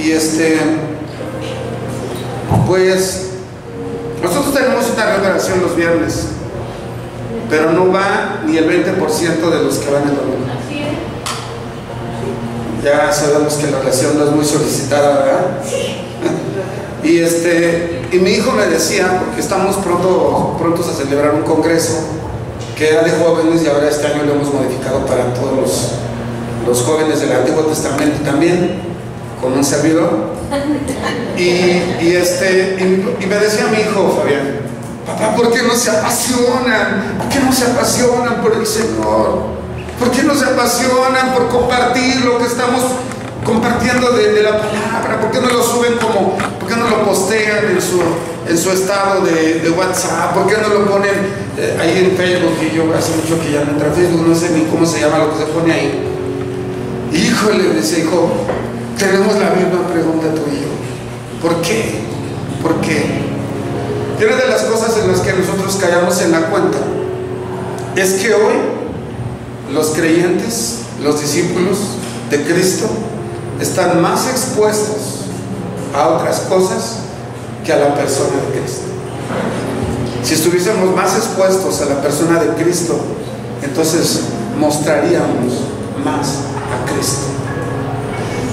Y pues nosotros tenemos una revelación los viernes, pero no va ni el 20% de los que van el domingo. Ya sabemos que la oración no es muy solicitada, ¿verdad? Y mi hijo me decía, porque estamos prontos a celebrar un congreso que era de jóvenes, y ahora este año lo hemos modificado para todos los jóvenes del Antiguo Testamento también, con un servidor. Y me decía mi hijo Fabián: papá, ¿por qué no se apasionan? ¿Por qué no se apasionan por el Señor? ¿Por qué no se apasionan por compartir lo que estamos compartiendo de la palabra? ¿Por qué no lo suben por qué no lo postean en su estado de WhatsApp? ¿Por qué no lo ponen ahí en Facebook? Y yo hace mucho que ya no entro a Facebook, no sé ni cómo se llama lo que se pone ahí. Híjole, decía: hijo, tenemos la misma pregunta tú y yo. ¿Por qué? ¿Por qué? Y una de las cosas en las que nosotros caíamos en la cuenta es que hoy los creyentes, los discípulos de Cristo, están más expuestos a otras cosas que a la persona de Cristo. Si estuviésemos más expuestos a la persona de Cristo, entonces mostraríamos más a Cristo.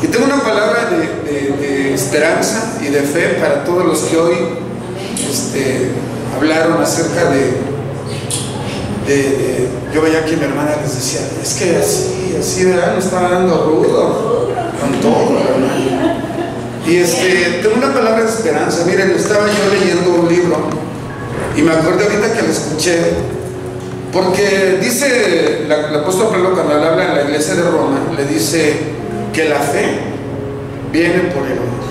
Y tengo una palabra de esperanza y de fe para todos los que hoy hablaron acerca yo veía que mi hermana les decía: es que así, ¿verdad? Nos estaba dando rudo con todo, ¿verdad? Y tengo una palabra de esperanza. Miren, estaba yo leyendo un libro y me acordé ahorita que lo escuché, porque dice el apóstol Pablo, cuando le habla en la iglesia de Roma, le dice que la fe viene por el oír.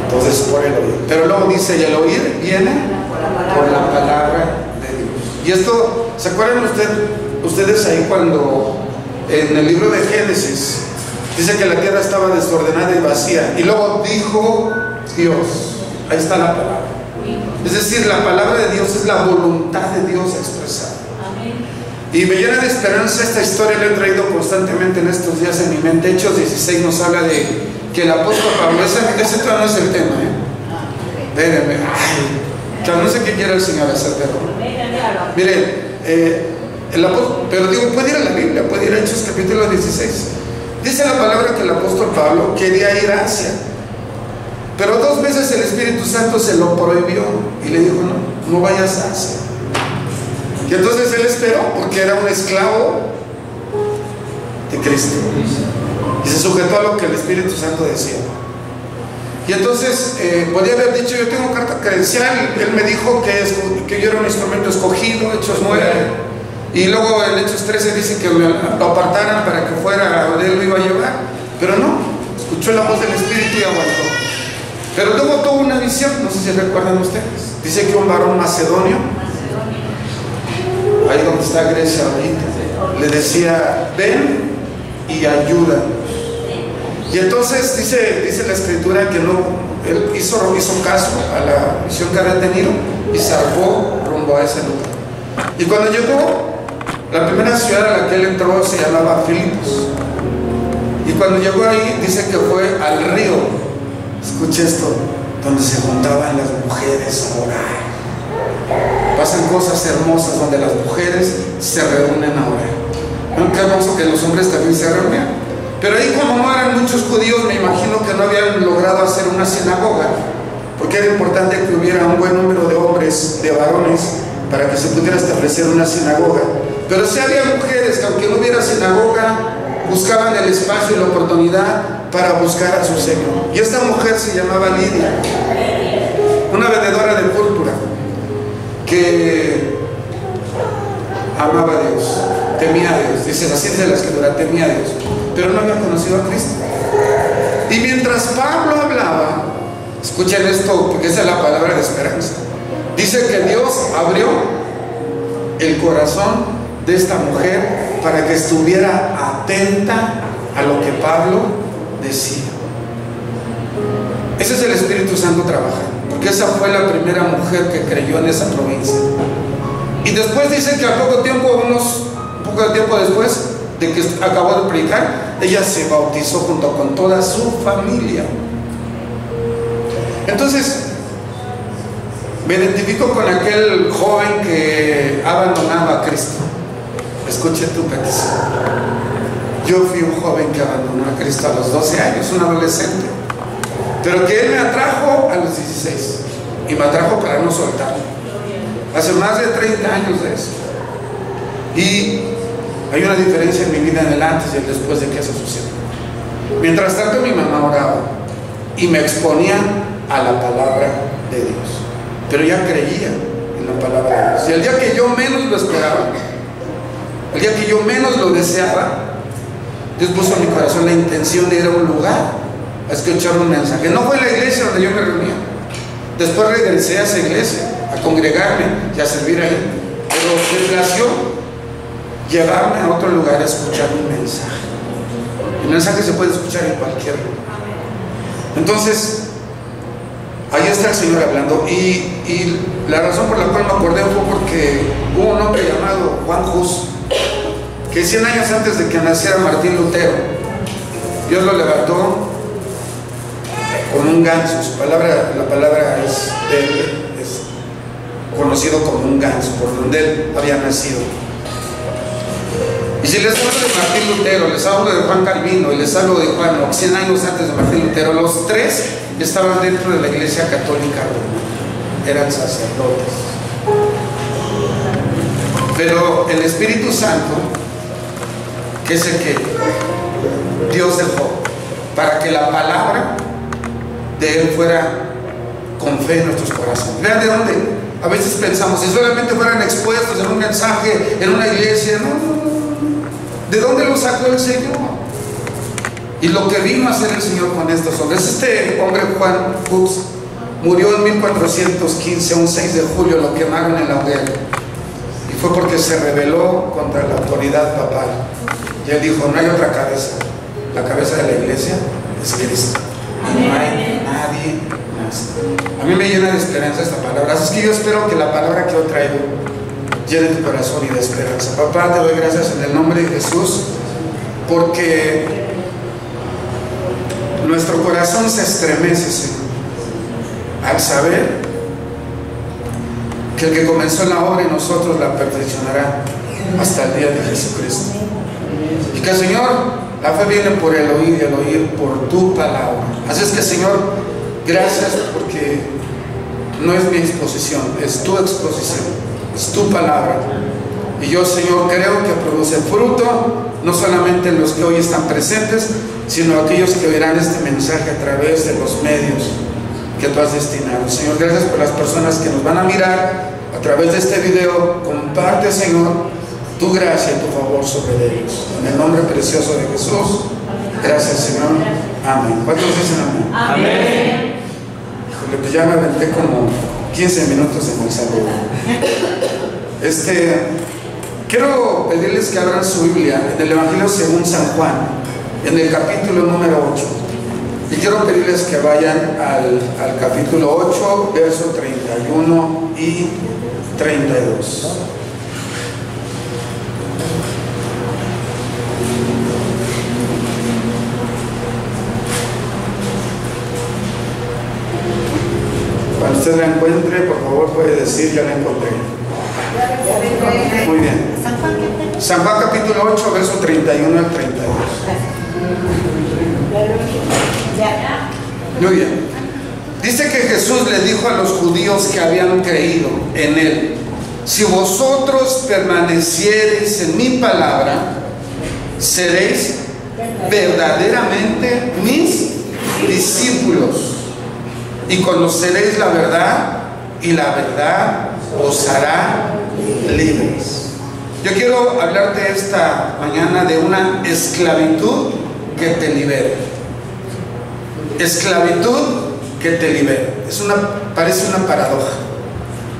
Entonces, por el oír. Pero luego dice: y el oír viene por la palabra. Y esto, ¿se acuerdan ustedes ahí cuando en el libro de Génesis dice que la tierra estaba desordenada y vacía? Y luego dijo Dios. Ahí está la palabra. Es decir, la palabra de Dios es la voluntad de Dios expresada. Y me llena de esperanza esta historia, la he traído constantemente en estos días en mi mente. Hechos 16 nos habla de que el apóstol Pablo, ese todavía no es el tema, Déjenme, que no sé qué quiere el Señor hacer, pero miren, el apóstol, pero digo, puede ir a la Biblia, puede ir a Hechos capítulo 16. Dice la palabra que el apóstol Pablo quería ir a Asia, pero 2 veces el Espíritu Santo se lo prohibió y le dijo: no vayas a Asia. Y entonces él esperó, porque era un esclavo de Cristo, y se sujetó a lo que el Espíritu Santo decía. Y entonces podía haber dicho: yo tengo carta credencial. Él me dijo que yo era un instrumento escogido, Hechos 9. Y luego en Hechos 13 dice que lo apartaran para que fuera donde él lo iba a llevar. Pero no, escuchó la voz del Espíritu y aguantó. Pero luego tuvo una visión, no sé si recuerdan ustedes. Dice que un varón macedonio, ahí donde está Grecia ahorita, le decía: ven y ayúdanos. Y entonces dice la escritura que él hizo caso a la misión que había tenido y zarpó rumbo a ese lugar. Y cuando llegó, la primera ciudad a la que él entró se llamaba Filipos. Y cuando llegó ahí, dice que fue al río, escuche esto, donde se juntaban las mujeres a orar. Pasan cosas hermosas donde las mujeres se reúnen a orar. Nunca hermoso que los hombres también se reunían. Pero ahí, como no eran muchos judíos, me imagino que no habían logrado hacer una sinagoga, porque era importante que hubiera un buen número de hombres, de varones, para que se pudiera establecer una sinagoga. Pero sí había mujeres que, aunque no hubiera sinagoga, buscaban el espacio y la oportunidad para buscar a su Señor. Y esta mujer se llamaba Lidia, una vendedora de púrpura, que amaba a Dios, temía a Dios. Dice, así dice la escritura, temía a Dios, pero no había conocido a Cristo. Y mientras Pablo hablaba, escuchen esto, porque esa es la palabra de esperanza. Dice que Dios abrió el corazón de esta mujer para que estuviera atenta a lo que Pablo decía. Ese es el Espíritu Santo trabajando, porque esa fue la primera mujer que creyó en esa provincia. Y después dice que a poco tiempo después, de que acabo de predicar, ella se bautizó junto con toda su familia. Entonces, me identifico con aquel joven que ha abandonado a Cristo. Escuche tu petición. Yo fui un joven que abandonó a Cristo a los 12 años, un adolescente, pero que Él me atrajo a los 16 y me atrajo para no soltarlo. Hace más de 30 años de eso. Y hay una diferencia en mi vida en el antes y el después de que eso sucedió. Mientras tanto, mi mamá oraba y me exponía a la palabra de Dios, pero ella creía en la palabra de Dios. Y el día que yo menos lo esperaba, el día que yo menos lo deseaba, Dios puso en mi corazón la intención de ir a un lugar a escuchar un mensaje. No fue la iglesia donde yo me reunía. Después regresé a esa iglesia a congregarme y a servir ahí, pero me plació llevarme a otro lugar a escuchar un mensaje. El mensaje se puede escuchar en cualquier lugar. Entonces, ahí está el Señor hablando, y la razón por la cual me acordé fue porque hubo un hombre llamado Juan Hus, que 100 años antes de que naciera Martín Lutero, Dios lo levantó con un ganso. La palabra es conocido como un ganso, por donde él había nacido. Y si les hablo de Martín Lutero, les hablo de Juan Calvino y les hablo de Juan, 100 años antes de Martín Lutero, los tres estaban dentro de la Iglesia Católica Romana, eran sacerdotes. Pero el Espíritu Santo, que es el que Dios dejó para que la palabra de Él fuera con fe en nuestros corazones. Vean de dónde a veces pensamos, si solamente fueran expuestos en un mensaje, en una iglesia, no. ¿De dónde lo sacó el Señor? Y lo que vino a hacer el Señor con estos hombres. Este hombre, Juan Hus, murió en 1415, un 6 de julio, lo quemaron en la hoguera. Y fue porque se rebeló contra la autoridad papal. Y él dijo, no hay otra cabeza. La cabeza de la iglesia es Cristo. Y no hay nadie más. A mí me llena de esperanza esta palabra. Así es que yo espero que la palabra que yo traigo llene tu corazón y de esperanza. Papá, te doy gracias en el nombre de Jesús, porque nuestro corazón se estremece, Señor, al saber que el que comenzó la obra en nosotros la perfeccionará hasta el día de Jesucristo. Y que, Señor, la fe viene por el oír y el oír por tu palabra. Así es que, Señor, gracias, porque no es mi exposición, es tu exposición, es tu palabra. Y yo, Señor, creo que produce fruto, no solamente en los que hoy están presentes, sino aquellos que oirán este mensaje a través de los medios que tú has destinado. Señor, gracias por las personas que nos van a mirar a través de este video. Comparte, Señor, tu gracia y tu favor sobre ellos. En el nombre precioso de Jesús. Gracias, Señor. Amén. ¿Cuántos dicen amén? Amén. Híjole, pues ya me aventé como 15 minutos en el saludo. Quiero pedirles que abran su Biblia en el Evangelio según San Juan, en el capítulo número 8. Y quiero pedirles que vayan al capítulo 8, versos 31 y 32. Cuando usted la encuentre, por favor puede decir, ya la encontré. Muy bien. San Juan capítulo 8, verso 31 al 32. Muy bien. Dice que Jesús le dijo a los judíos que habían creído en Él: si vosotros permaneciereis en mi palabra, seréis verdaderamente mis discípulos, y conoceréis la verdad, y la verdad os hará libres. Yo quiero hablarte esta mañana de una esclavitud que te libere. Esclavitud que te libere. Parece una paradoja.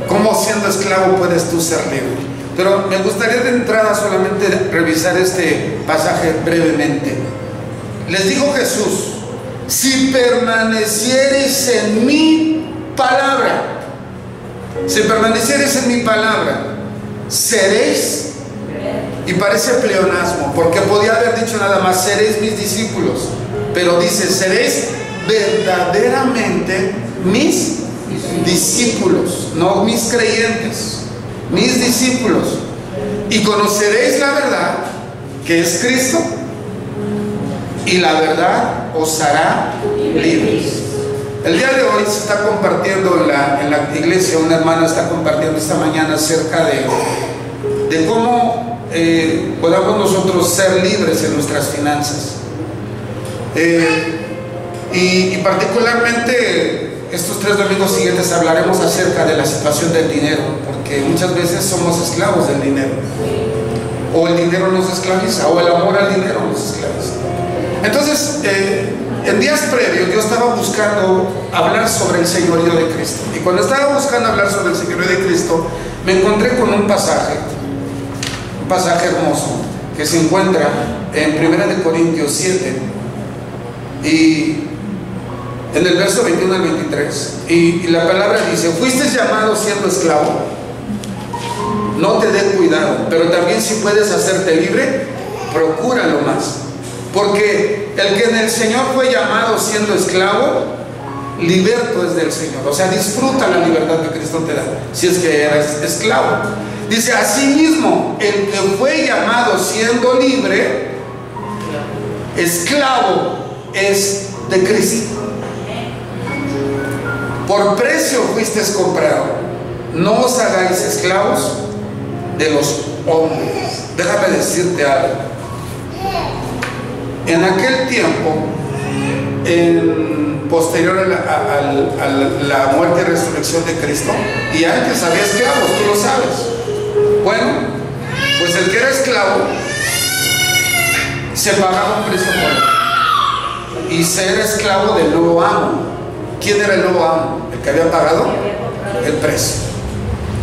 ¿Cómo siendo esclavo puedes tú ser libre? Pero me gustaría de entrada solamente revisar este pasaje brevemente. Les dijo Jesús: si permaneciereis en mi palabra, si permaneciereis en mi palabra, seréis Y parece pleonasmo, porque podía haber dicho nada más, seréis mis discípulos. Pero dice, seréis verdaderamente mis discípulos, no mis creyentes, mis discípulos. Y conoceréis la verdad, que es Cristo, y la verdad os hará libres. El día de hoy se está compartiendo en la iglesia, una hermana está compartiendo esta mañana acerca de cómo podamos nosotros ser libres en nuestras finanzas. Y particularmente estos 3 domingos siguientes hablaremos acerca de la situación del dinero, porque muchas veces somos esclavos del dinero, o el dinero nos esclaviza, o el amor al dinero nos esclaviza. Entonces, en días previos yo estaba buscando hablar sobre el señorío de Cristo, y cuando estaba buscando hablar sobre el señorío de Cristo, me encontré con un pasaje hermoso, que se encuentra en 1 Corintios 7, y en el verso 21 al 23, y la palabra dice: fuiste llamado siendo esclavo, no te dé cuidado, pero también si puedes hacerte libre, procúralo más, porque el que en el Señor fue llamado siendo esclavo, liberto es del Señor. O sea, disfruta la libertad que Cristo te da, si es que eres esclavo. Dice, asimismo, el que fue llamado siendo libre, esclavo es de Cristo. Por precio fuisteis comprado, no os hagáis esclavos de los hombres. Déjame decirte algo. En aquel tiempo, posterior a la muerte y resurrección de Cristo, y antes había esclavos, tú lo sabes. Bueno, pues el que era esclavo se pagaba un precio por él, y ser esclavo del nuevo amo. ¿Quién era el nuevo amo? El que había pagado el precio.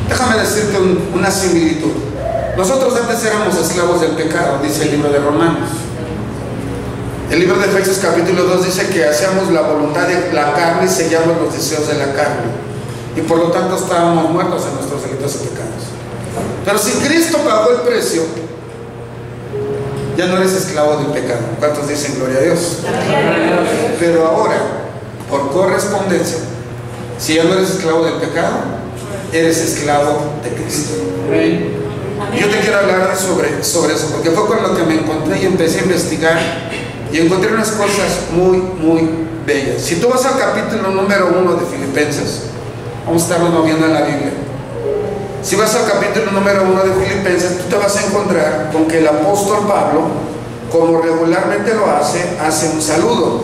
Déjame decirte una similitud. Nosotros antes éramos esclavos del pecado, dice el libro de Romanos. El libro de Efesios capítulo 2 dice que hacíamos la voluntad de la carne y seguíamos los deseos de la carne, y por lo tanto estábamos muertos en nuestros delitos y pecados. Pero si Cristo pagó el precio, ya no eres esclavo del pecado. ¿Cuántos dicen gloria a Dios? Pero ahora, por correspondencia, si ya no eres esclavo del pecado, eres esclavo de Cristo. Yo te quiero hablar sobre eso, porque fue con lo que me encontré y empecé a investigar, y encontré unas cosas muy, muy bellas. Si tú vas al capítulo número 1 de Filipenses, vamos a estarlo moviendo en la Biblia. Si vas al capítulo número 1 de Filipenses, tú te vas a encontrar con que el apóstol Pablo, como regularmente lo hace un saludo.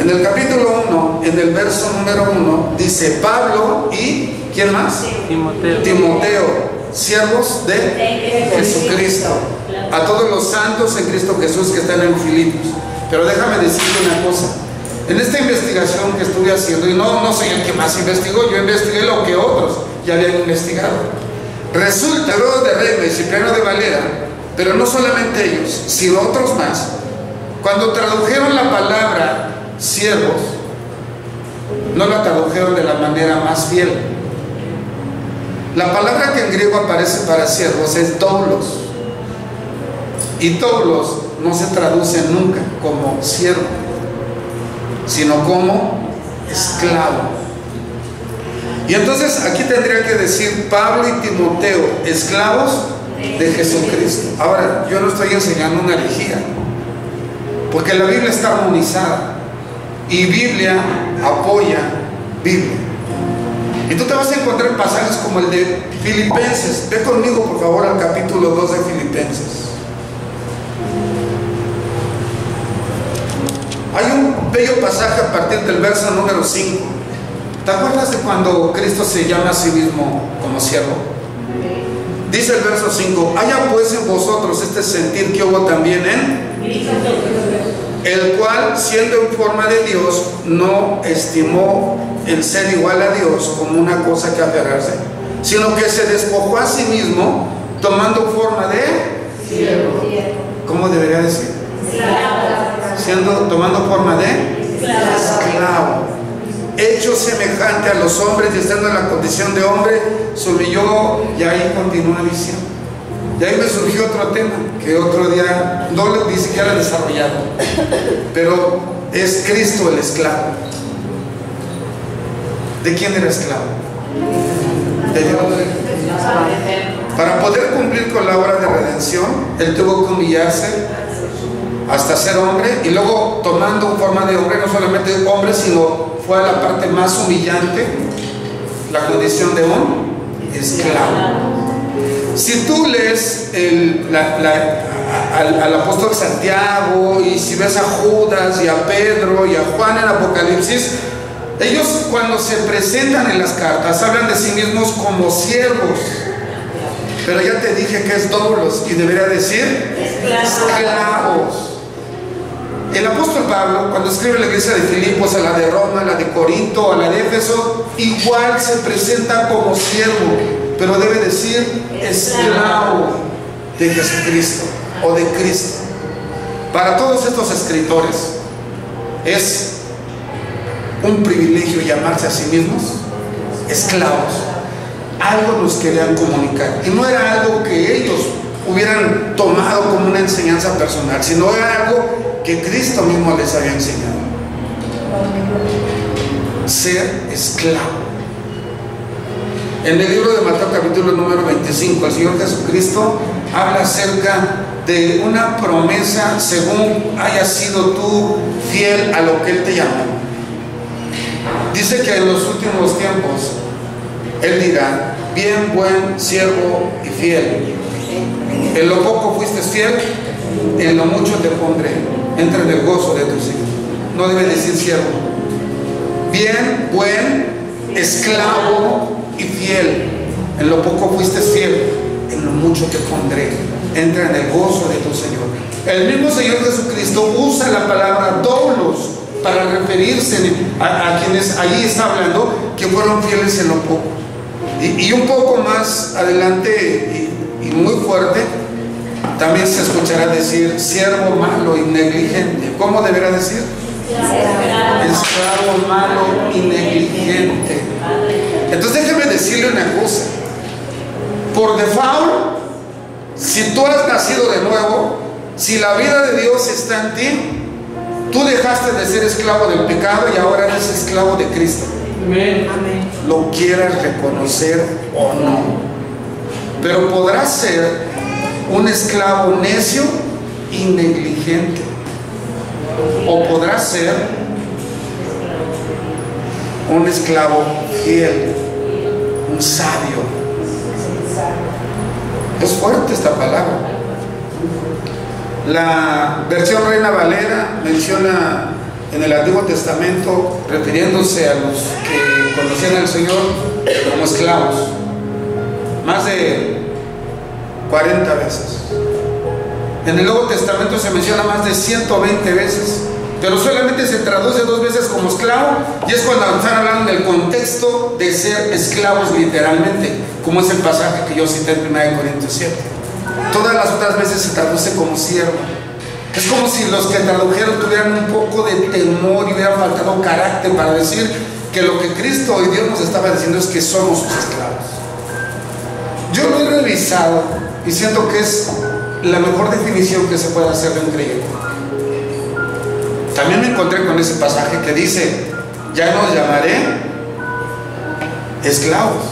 En el capítulo 1, en el verso número 1, dice Pablo y ¿quién más? Timoteo, siervos de Jesucristo, a todos los santos en Cristo Jesús que están en Filipos. Pero déjame decirte una cosa. En esta investigación que estuve haciendo, y no soy el que más investigó, yo investigué lo que otros ya habían investigado. Resulta, luego de Reme y Cipriano de Valera, pero no solamente ellos, sino otros más, cuando tradujeron la palabra siervos, no la tradujeron de la manera más fiel. La palabra que en griego aparece para siervos es doulos, y doulos no se traduce nunca como siervo, sino como esclavo. Y entonces aquí tendría que decir Pablo y Timoteo, esclavos de Jesucristo. Ahora, yo no estoy enseñando una herejía, porque la Biblia está armonizada, y Biblia apoya Biblia. Y tú te vas a encontrar pasajes como el de Filipenses. Ve conmigo por favor al capítulo 2 de Filipenses. Hay un bello pasaje a partir del verso número 5. ¿Te acuerdas de cuando Cristo se llama a sí mismo como siervo? Dice el verso 5: haya pues en vosotros este sentir que hubo también en el cual, siendo en forma de Dios, no estimó el ser igual a Dios como una cosa que aferrarse, sino que se despojó a sí mismo, tomando forma de siervo. ¿Cómo debería decir? Tomando forma de esclavo, hecho semejante a los hombres, y estando en la condición de hombre, se humilló. Y ahí continúa diciendo: Y ahí me surgió otro tema que otro día no ni siquiera he desarrollado, pero es Cristo el esclavo. ¿De quién era esclavo? De Dios. Para poder cumplir con la obra de redención, Él tuvo que humillarse hasta ser hombre, y luego tomando forma de hombre, no solamente hombre, sino fue a la parte más humillante, la condición de un esclavo. Si tú lees al apóstol Santiago, y si ves a Judas y a Pedro y a Juan en Apocalipsis, ellos cuando se presentan en las cartas hablan de sí mismos como siervos, pero ya te dije que es doulos y debería decir esclavos. El apóstol Pablo, cuando escribe a la iglesia de Filipos, a la de Roma, a la de Corinto, a la de Éfeso, igual se presenta como siervo, pero debe decir esclavo de Jesucristo o de Cristo. Para todos estos escritores es un privilegio llamarse a sí mismos esclavos. Algo nos querían comunicar, y no era algo que ellos hubieran tomado como una enseñanza personal, sino era algo que Cristo mismo les había enseñado: ser esclavo. En el libro de Mateo capítulo número 25, el Señor Jesucristo habla acerca de una promesa según hayas sido tú fiel a lo que Él te llamó. Dice que en los últimos tiempos Él dirá: bien, buen siervo y fiel, en lo poco fuiste fiel, en lo mucho te pondré, entra en el gozo de tu Señor. No debe decir siervo. Bien, buen, esclavo y fiel, en lo poco fuiste fiel, en lo mucho te pondré, entra en el gozo de tu Señor. El mismo Señor Jesucristo usa la palabra doulos para referirse a quienes allí está hablando que fueron fieles en lo poco. Y un poco más adelante y muy fuerte, también se escuchará decir siervo malo y negligente. ¿Cómo deberá decir? Esclavo malo y negligente. Entonces déjeme decirle una cosa: por default, si tú has nacido de nuevo, si la vida de Dios está en ti, tú dejaste de ser esclavo del pecado y ahora eres esclavo de Cristo. Amén. Lo quieras reconocer o no. Pero podrás ser un esclavo necio y negligente, o podrás ser un esclavo fiel, un sabio. Es fuerte esta palabra. La versión Reina Valera menciona en el Antiguo Testamento, refiriéndose a los que conocían al Señor como esclavos, más de 40 veces. En el Nuevo Testamento se menciona más de 120 veces, pero solamente se traduce 2 veces como esclavo, y es cuando están hablando en el contexto de ser esclavos literalmente, como es el pasaje que yo cité en 1 Corintios 7. Todas las otras veces se traduce como siervo. Es como si los que tradujeron tuvieran un poco de temor y hubieran faltado carácter para decir que lo que Cristo y Dios nos estaba diciendo es que somos sus esclavos. Yo lo he revisado y siento que es la mejor definición que se puede hacer de un creyente. También me encontré con ese pasaje que dice: ya no os llamaré esclavos.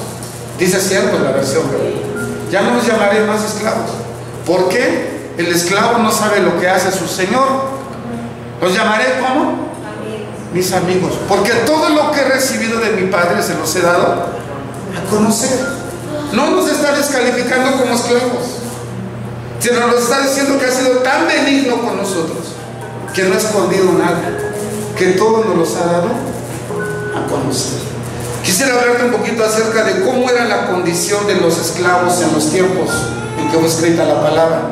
Dice siervos la versión, ya no os llamaré más esclavos. ¿Por qué? El esclavo no sabe lo que hace su señor. Los llamaré ¿cómo? Mis amigos, porque todo lo que he recibido de mi Padre se los he dado a conocer. No nos está descalificando como esclavos, sino nos está diciendo que ha sido tan benigno con nosotros, que no ha escondido nada, que todo nos los ha dado a conocer. Quisiera hablarte un poquito acerca de cómo era la condición de los esclavos en los tiempos en que fue escrita la palabra.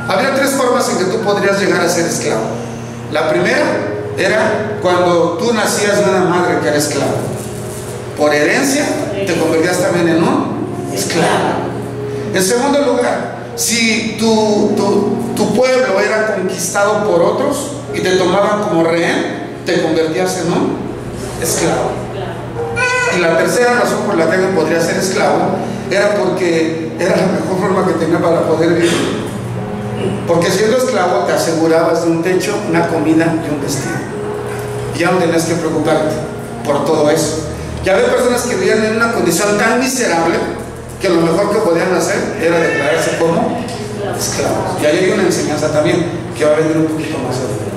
Había 3 formas en que tú podrías llegar a ser esclavo. La primera era cuando tú nacías de una madre que era esclava. Por herencia te convertías también en un esclavo. En segundo lugar, si tu pueblo era conquistado por otros y te tomaban como rehén, te convertías en un esclavo. Y la tercera razón por la que alguien podría ser esclavo era porque era la mejor forma que tenía para poder vivir. Porque siendo esclavo te asegurabas de un techo, una comida y un vestido. Y ya no tenías que preocuparte por todo eso. Ya había personas que vivían en una condición tan miserable que lo mejor que podían hacer era declararse como esclavos. Y ahí hay una enseñanza también que va a venir un poquito más adelante.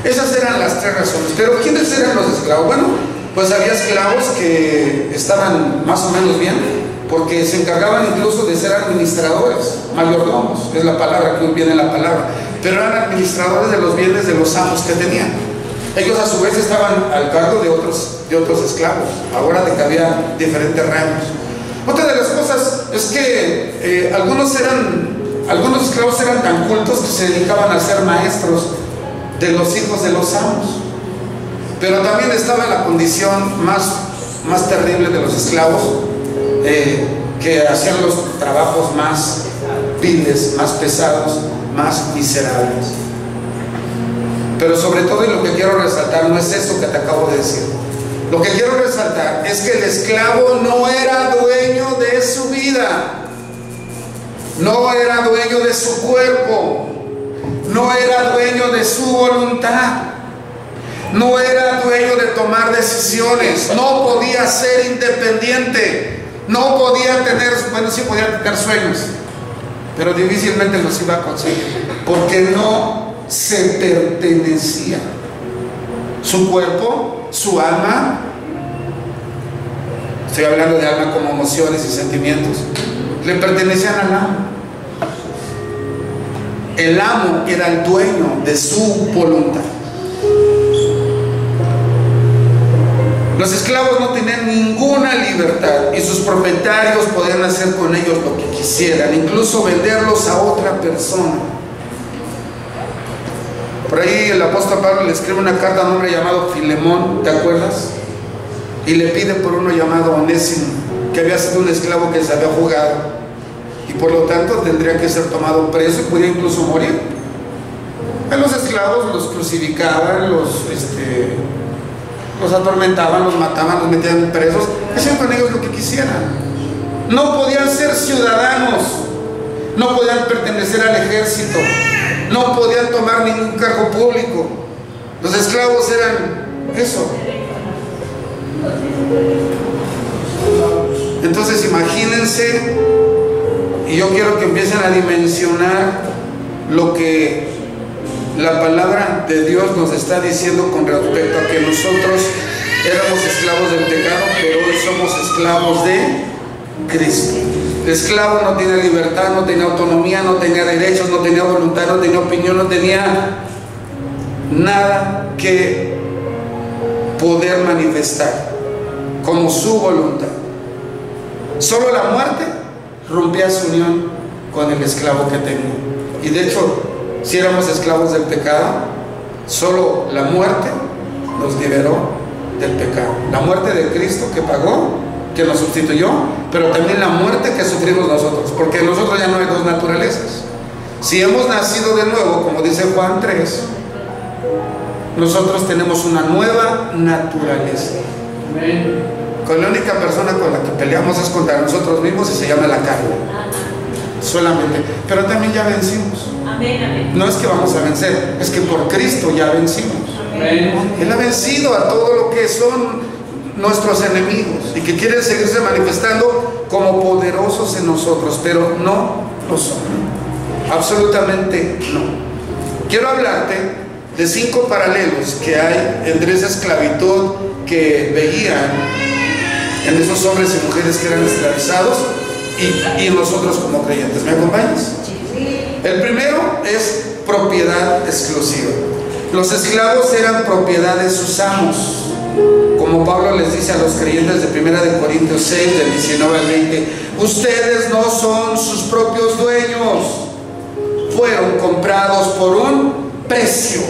Esas eran las tres razones. Pero ¿quiénes eran los esclavos? Bueno, pues había esclavos que estaban más o menos bien, porque se encargaban incluso de ser administradores, mayordomos, es la palabra que viene en la palabra, pero eran administradores de los bienes de los amos que tenían. Ellos a su vez estaban al cargo de otros esclavos, ahora de que había diferentes rangos. Otra de las cosas es que algunos esclavos eran tan cultos que se dedicaban a ser maestros de los hijos de los amos. Pero también estaba la condición más terrible de los esclavos, que hacían los trabajos más viles, más pesados, más miserables. Pero sobre todo, y lo que quiero resaltar, no es eso que te acabo de decir. Lo que quiero resaltar es que el esclavo no era dueño de su vida, no era dueño de su cuerpo, no era dueño de su voluntad, no era dueño de tomar decisiones, no podía ser independiente, no podía tener, bueno, sí podía tener sueños, pero difícilmente los iba a conseguir, porque no se pertenecía. Su cuerpo, su alma, estoy hablando de alma como emociones y sentimientos, le pertenecían al amo. El amo era el dueño de su voluntad. Los esclavos no tenían ninguna libertad y sus propietarios podían hacer con ellos lo que quisieran, incluso venderlos a otra persona. Por ahí el apóstol Pablo le escribe una carta a un hombre llamado Filemón, ¿te acuerdas? Y le pide por uno llamado Onésimo, que había sido un esclavo que se había jugado y por lo tanto tendría que ser tomado preso y podía incluso morir. A los esclavos los crucificaban, los atormentaban, los mataban, los metían presos, hacían con ellos lo que quisieran. No podían ser ciudadanos, no podían pertenecer al ejército, no podían tomar ningún cargo público. Los esclavos eran eso. Entonces imagínense, y yo quiero que empiecen a dimensionar lo que la palabra de Dios nos está diciendo con respecto a que nosotros éramos esclavos del pecado, pero hoy somos esclavos de Cristo. El esclavo no tiene libertad, no tenía autonomía, no tenía derechos, no tenía voluntad, no tenía opinión, no tenía nada que poder manifestar como su voluntad. Solo la muerte rompía su unión con el esclavo que tenía. Y de hecho, si éramos esclavos del pecado, solo la muerte nos liberó del pecado. La muerte de Cristo que pagó, que nos sustituyó, pero también la muerte que sufrimos nosotros, porque en nosotros ya no hay dos naturalezas. Si hemos nacido de nuevo, como dice Juan 3, nosotros tenemos una nueva naturaleza. Con la única persona con la que peleamos es contra nosotros mismos y se llama la carne. Solamente. Pero también ya vencimos. No es que vamos a vencer, es que por Cristo ya vencimos. Él ha vencido a todo lo que son nuestros enemigos y que quieren seguirse manifestando como poderosos en nosotros, pero no lo son. Absolutamente no. Quiero hablarte de 5 paralelos que hay entre esa esclavitud que veían en esos hombres y mujeres que eran esclavizados y nosotros como creyentes. ¿Me acompañas? El primero es propiedad exclusiva. Los esclavos eran propiedad de sus amos, como Pablo les dice a los creyentes de 1 de Corintios 6, del 19 al 20: ustedes no son sus propios dueños, fueron comprados por un precio.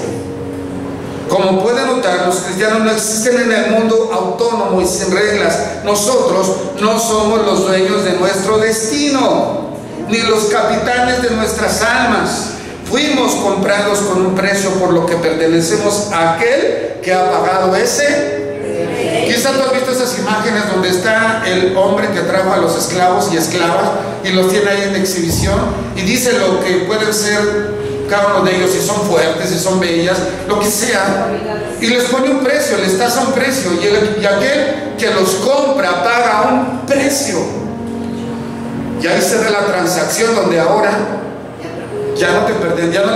Como pueden notar, los cristianos no existen en el mundo autónomo y sin reglas. Nosotros no somos los dueños de nuestro destino, ni los capitanes de nuestras almas. Fuimos comprados con un precio, por lo que pertenecemos a aquel que ha pagado ese. Quizás tú has visto esas imágenes donde está el hombre que trajo a los esclavos y esclavas y los tiene ahí en exhibición y dice lo que pueden ser cada uno de ellos, si son fuertes, si son bellas, lo que sea, y les pone un precio, les tasa un precio, y aquel que los compra paga un precio. Y ahí se da la transacción donde ahora ya no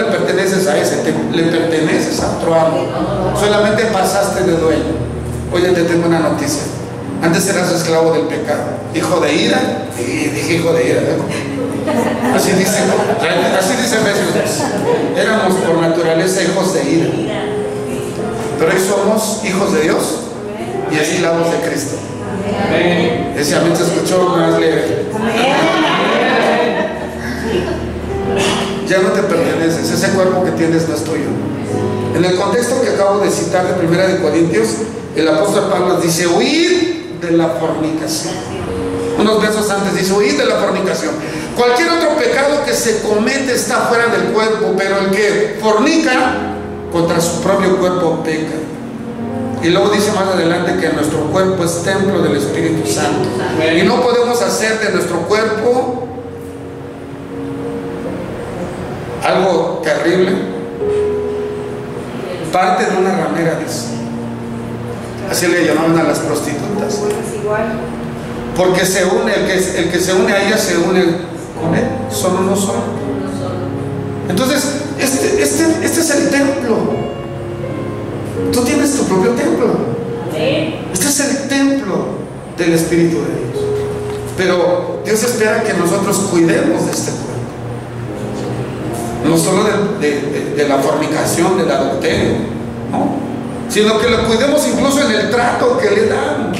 le perteneces a ese, le perteneces a otro amo. Solamente pasaste de dueño. Oye, te tengo una noticia. Antes eras esclavo del pecado, hijo de ira, y dije hijo de ira, ¿no? Así dice Efesios. Éramos por naturaleza hijos de ira, pero hoy somos hijos de Dios y esclavos de Cristo. Ese amén se escuchó más leve. Ya no te perteneces, ese cuerpo que tienes no es tuyo. En el contexto que acabo de citar de 1 Corintios, el apóstol Pablo dice: huid de la fornicación. Unos versos antes dice: huid de la fornicación. Cualquier otro pecado que se comete está fuera del cuerpo, pero el que fornica contra su propio cuerpo peca. Y luego dice más adelante que nuestro cuerpo es templo del Espíritu Santo, y no podemos hacer de nuestro cuerpo algo terrible, parte de una ramera, dice. Así le llamaban a las prostitutas, porque se une, el que se une a ella se une con él, son uno solo. Entonces este es el templo. Tú tienes tu propio templo. Este es el templo del Espíritu de Dios. Pero Dios espera que nosotros cuidemos de este cuerpo, no solo de la fornicación, del adulterio, ¿no? Sino que lo cuidemos incluso en el trato que le damos,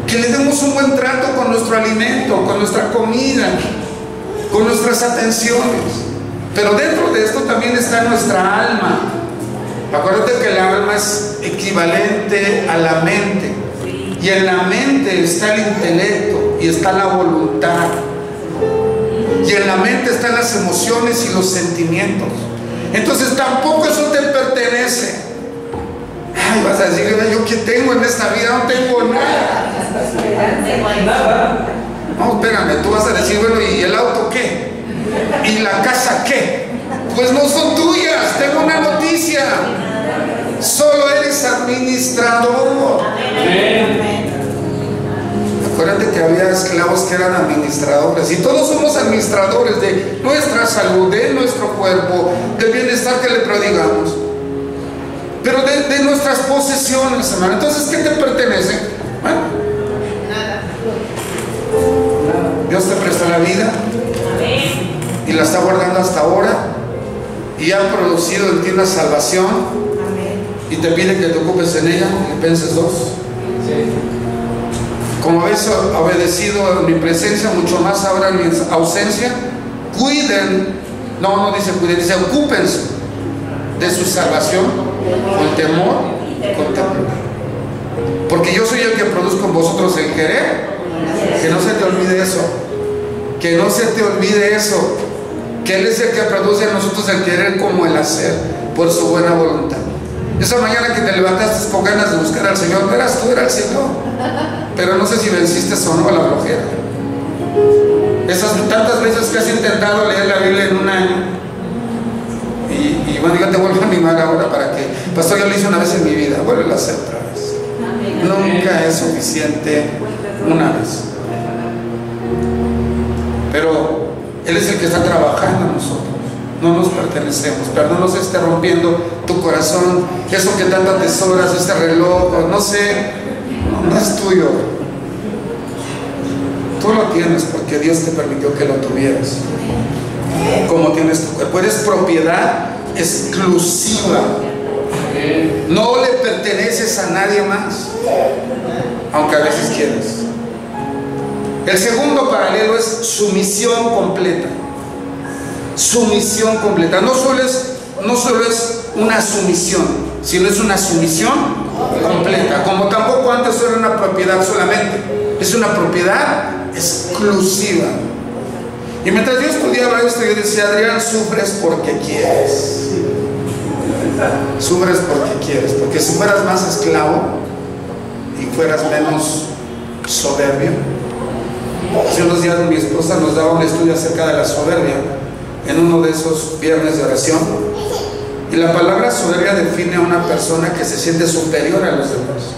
que le demos un buen trato con nuestro alimento, con nuestra comida, con nuestras atenciones. Pero dentro de esto también está nuestra alma. Acuérdate que el alma es equivalente a la mente, y en la mente está el intelecto y está la voluntad, y en la mente están las emociones y los sentimientos. Entonces tampoco eso te pertenece. Ay, vas a decir: ¿yo qué tengo en esta vida? No tengo nada. No, espérame, tú vas a decir: bueno, ¿y el auto qué? ¿Y la casa qué? Pues no son tuyas. Tengo una noticia: solo eres administrador. Acuérdate que había esclavos que eran administradores, y todos somos administradores de nuestra salud, de nuestro cuerpo, del bienestar que le prodigamos, pero de nuestras posesiones, hermano. Entonces, ¿qué te pertenece? Bueno, Dios te prestó la vida y la está guardando hasta ahora, y ha producido en ti una salvación, y te pide que te ocupes en ella. Filipenses 2. Como habéis obedecido en mi presencia, mucho más ahora en mi ausencia. Cuiden, no dice cuiden, dice ocúpense de su salvación con temor y con temor, porque yo soy el que produzco en vosotros el querer. Que no se te olvide eso, que no se te olvide eso, que Él es el que produce en nosotros el querer como el hacer, por su buena voluntad. Esa mañana que te levantaste con ganas de buscar al Señor, eras tú, era el Señor, pero no sé si venciste o no la flojera. Esas tantas veces que has intentado leer la Biblia en un año, y bueno, yo te vuelvo a animar ahora para que, pastor, yo lo hice una vez en mi vida, vuelve a hacer otra vez. Nunca es suficiente una vez, pero Él es el que está trabajando en nosotros. No nos pertenecemos, pero no nos esté rompiendo tu corazón, eso que tanto atesoras, este reloj, no sé, no es tuyo. Tú lo tienes porque Dios te permitió que lo tuvieras. Como tienes tu cuerpo, eres propiedad exclusiva, no le perteneces a nadie más, aunque a veces quieras. El segundo paralelo es sumisión completa. Sumisión completa. No solo es una sumisión, sino es una sumisión completa. Como tampoco antes era una propiedad solamente, es una propiedad exclusiva. Y mientras yo estudiaba esto, yo decía: Adrián, sufres porque quieres. Sufres porque quieres, porque si fueras más esclavo y fueras menos soberbio, Hace unos días mi esposa nos daba un estudio acerca de la soberbia en uno de esos viernes de oración. Y la palabra soberbia define a una persona que se siente superior a los demás.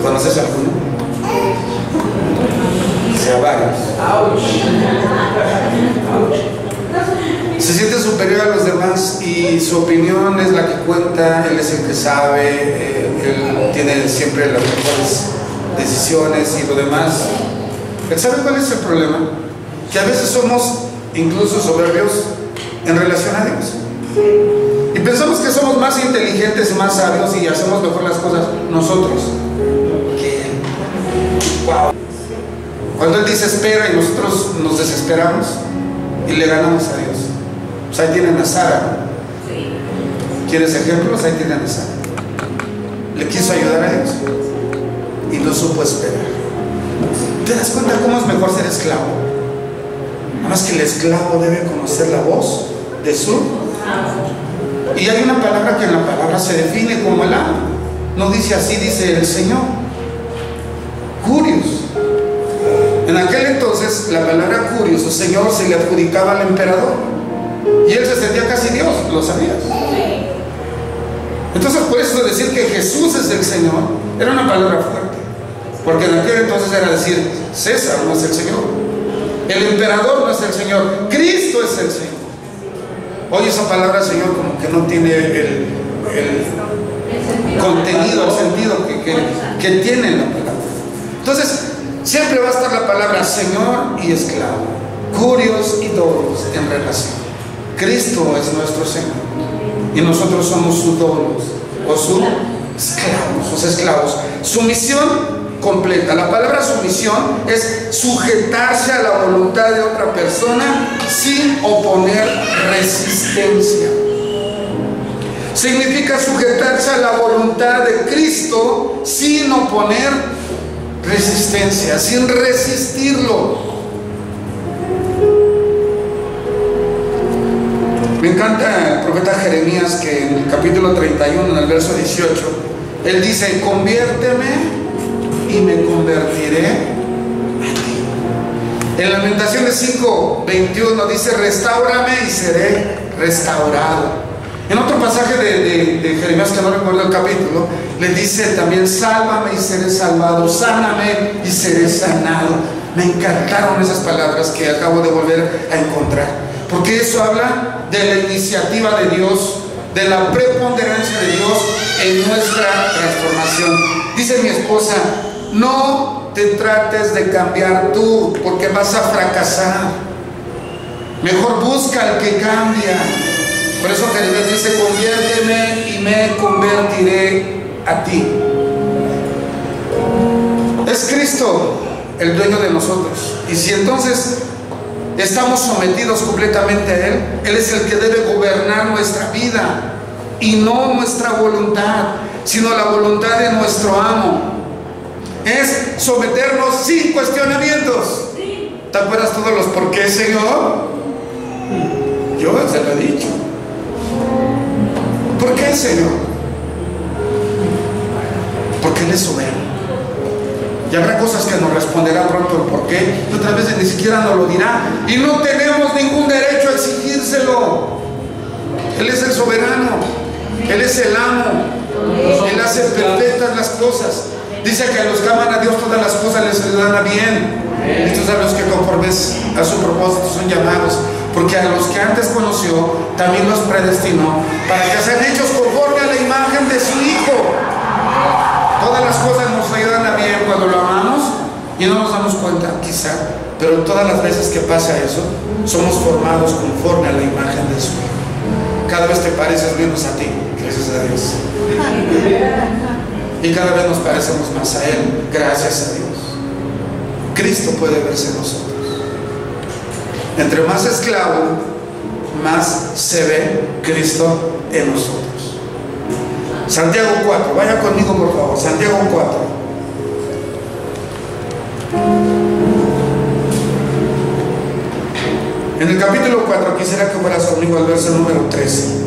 ¿Conoces alguno? O sea, varios. Se siente superior a los demás y su opinión es la que cuenta. Él es el que sabe, él tiene siempre las mejores decisiones y lo demás. ¿Sabe cuál es el problema? Que a veces somos incluso soberbios en relación a Dios y pensamos que somos más inteligentes y más sabios y hacemos mejor las cosas nosotros que Él. Wow. Cuando Él dice espera y nosotros nos desesperamos y le ganamos a Dios. Pues ahí tienen a Sara. ¿Quieres ejemplos? Ahí tienen a Sara. Le quiso ayudar a Dios y no supo esperar. ¿Te das cuenta cómo es mejor ser esclavo? Nada más que el esclavo debe conocer la voz de su amo. Y hay una palabra que en la palabra se define como el amo. No dice así, dice el Señor. Curios. En aquel entonces la palabra curios o Señor se le adjudicaba al emperador. Y él se sentía casi Dios, ¿lo sabías? Entonces por eso decir que Jesús es el Señor era una palabra fuerte. Porque en aquel entonces era decir, César no es el Señor, el emperador no es el Señor, Cristo es el Señor. Hoy esa palabra Señor como que no tiene el contenido, el sentido que tiene la palabra. Entonces siempre va a estar la palabra Señor y esclavo, curios y dolos en relación. Cristo es nuestro Señor y nosotros somos sus dolos o sus esclavos. Sumisión completa. La palabra sumisión es sujetarse a la voluntad de otra persona sin oponer resistencia. Significa sujetarse a la voluntad de Cristo sin oponer resistencia, sin resistirlo. Me encanta el profeta Jeremías, que en el capítulo 31, en el verso 18, él dice: conviérteme y me convertiré a ti. En Lamentaciones 5:21 dice: restáurame y seré restaurado. En otro pasaje de Jeremías, que no recuerdo el capítulo, le dice también: sálvame y seré salvado, sáname y seré sanado. Me encantaron esas palabras que acabo de volver a encontrar, porque eso habla de la iniciativa de Dios, de la preponderancia de Dios en nuestra transformación. Dice mi esposa: no te trates de cambiar tú, porque vas a fracasar. Mejor busca al que cambia. Por eso Jeremías dice: conviérteme y me convertiré a ti. Es Cristo el dueño de nosotros, y si entonces estamos sometidos completamente a Él, Él es el que debe gobernar nuestra vida, y no nuestra voluntad, sino la voluntad de nuestro amo. Es someternos sin cuestionamientos. ¿Te acuerdas todos los por qué, Señor? Yo se lo he dicho. ¿Por qué, Señor? Porque Él es soberano. Y habrá cosas que nos responderá pronto el por qué, y otras veces ni siquiera nos lo dirá, y no tenemos ningún derecho a exigírselo. Él es el soberano, Él es el amo, Él hace perfectas las cosas. Dice que a los que aman a Dios todas las cosas les ayudan a bien. Estos son los que conformes a su propósito son llamados, porque a los que antes conoció también los predestinó para que sean hechos conforme a la imagen de su Hijo. Todas las cosas nos ayudan a bien cuando lo amamos y no nos damos cuenta, quizá, pero todas las veces que pasa eso, somos formados conforme a la imagen de su Hijo. Cada vez te pareces menos a ti, gracias a Dios. Y cada vez nos parecemos más a Él, gracias a Dios. Cristo puede verse en nosotros. Entre más esclavo, más se ve Cristo en nosotros. Santiago 4, vaya conmigo por favor, Santiago 4. En el capítulo 4, quisiera que fueras conmigo al verso número 13.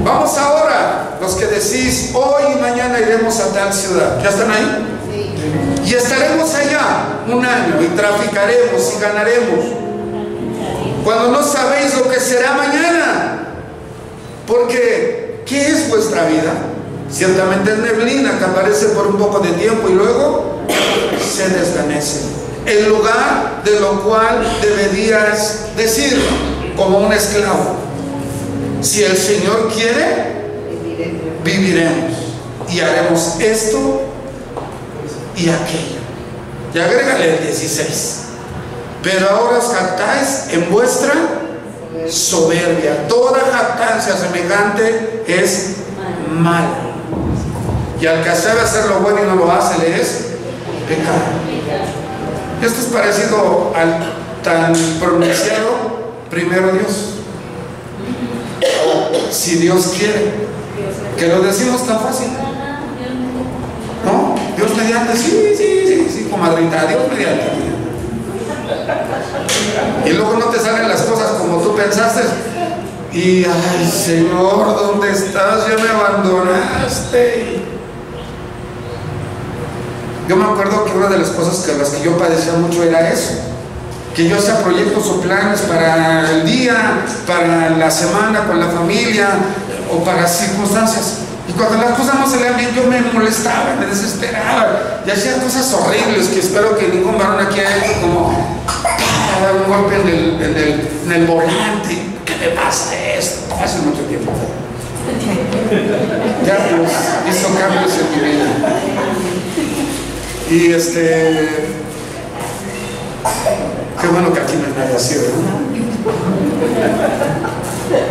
Vamos ahora los que decís, hoy y mañana iremos a tal ciudad. ¿Ya están ahí? Sí. Y estaremos allá un año y traficaremos y ganaremos. Cuando no sabéis lo que será mañana. Porque, ¿qué es vuestra vida? Ciertamente es neblina que aparece por un poco de tiempo y luego se desvanece. El lugar de lo cual deberías decir, como un esclavo, si el Señor quiere, viviremos y haremos esto y aquello. Y agrégale el 16. Pero ahora os jactáis en vuestra soberbia. Toda jactancia semejante es mala. Y al que sabe hacer lo bueno y no lo hace, le es pecado. Esto es parecido al tan pronunciado primero Dios. Si Dios quiere, que lo decimos tan fácil, ¿no? Dios mediante, sí, comadrita, Dios mediante. Y luego no te salen las cosas como tú pensaste. Y, ay, Señor, ¿dónde estás? Ya me abandonaste. Yo me acuerdo que una de las cosas que las que yo padecía mucho era eso, que yo hacía proyectos o planes para el día, para la semana con la familia o para circunstancias, y cuando las cosas no salían bien yo me molestaba, me desesperaba y hacía cosas horribles que espero que ningún varón aquí haya hecho, como dar un golpe en el volante. ¿Qué me pasa esto? Hace mucho tiempo ya pues hizo cambios en mi vida. Y qué bueno que aquí no hay nadie así,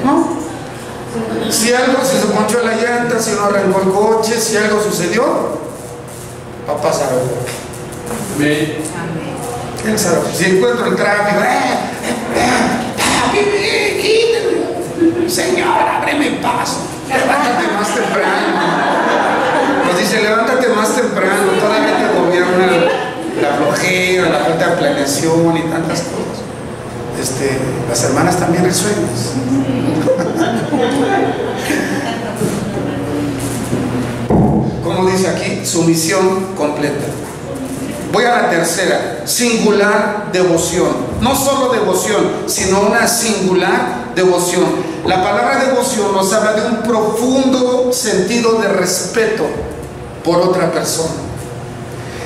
¿no? Si algo, si se ponchó la llanta, si no arrancó el coche, si algo sucedió, va a pasar algo. ¿Quién sabe? Si encuentro el tráfico, Señor, ábreme paso, levántate más temprano. Nos dice, levántate más temprano, todavía te gobierna la flojera, la falta de planeación y tantas cosas. Las hermanas también el sueño. Como dice aquí, sumisión completa. Voy a la tercera, singular devoción. No solo devoción, sino una singular devoción. La palabra devoción nos habla de un profundo sentido de respeto por otra persona.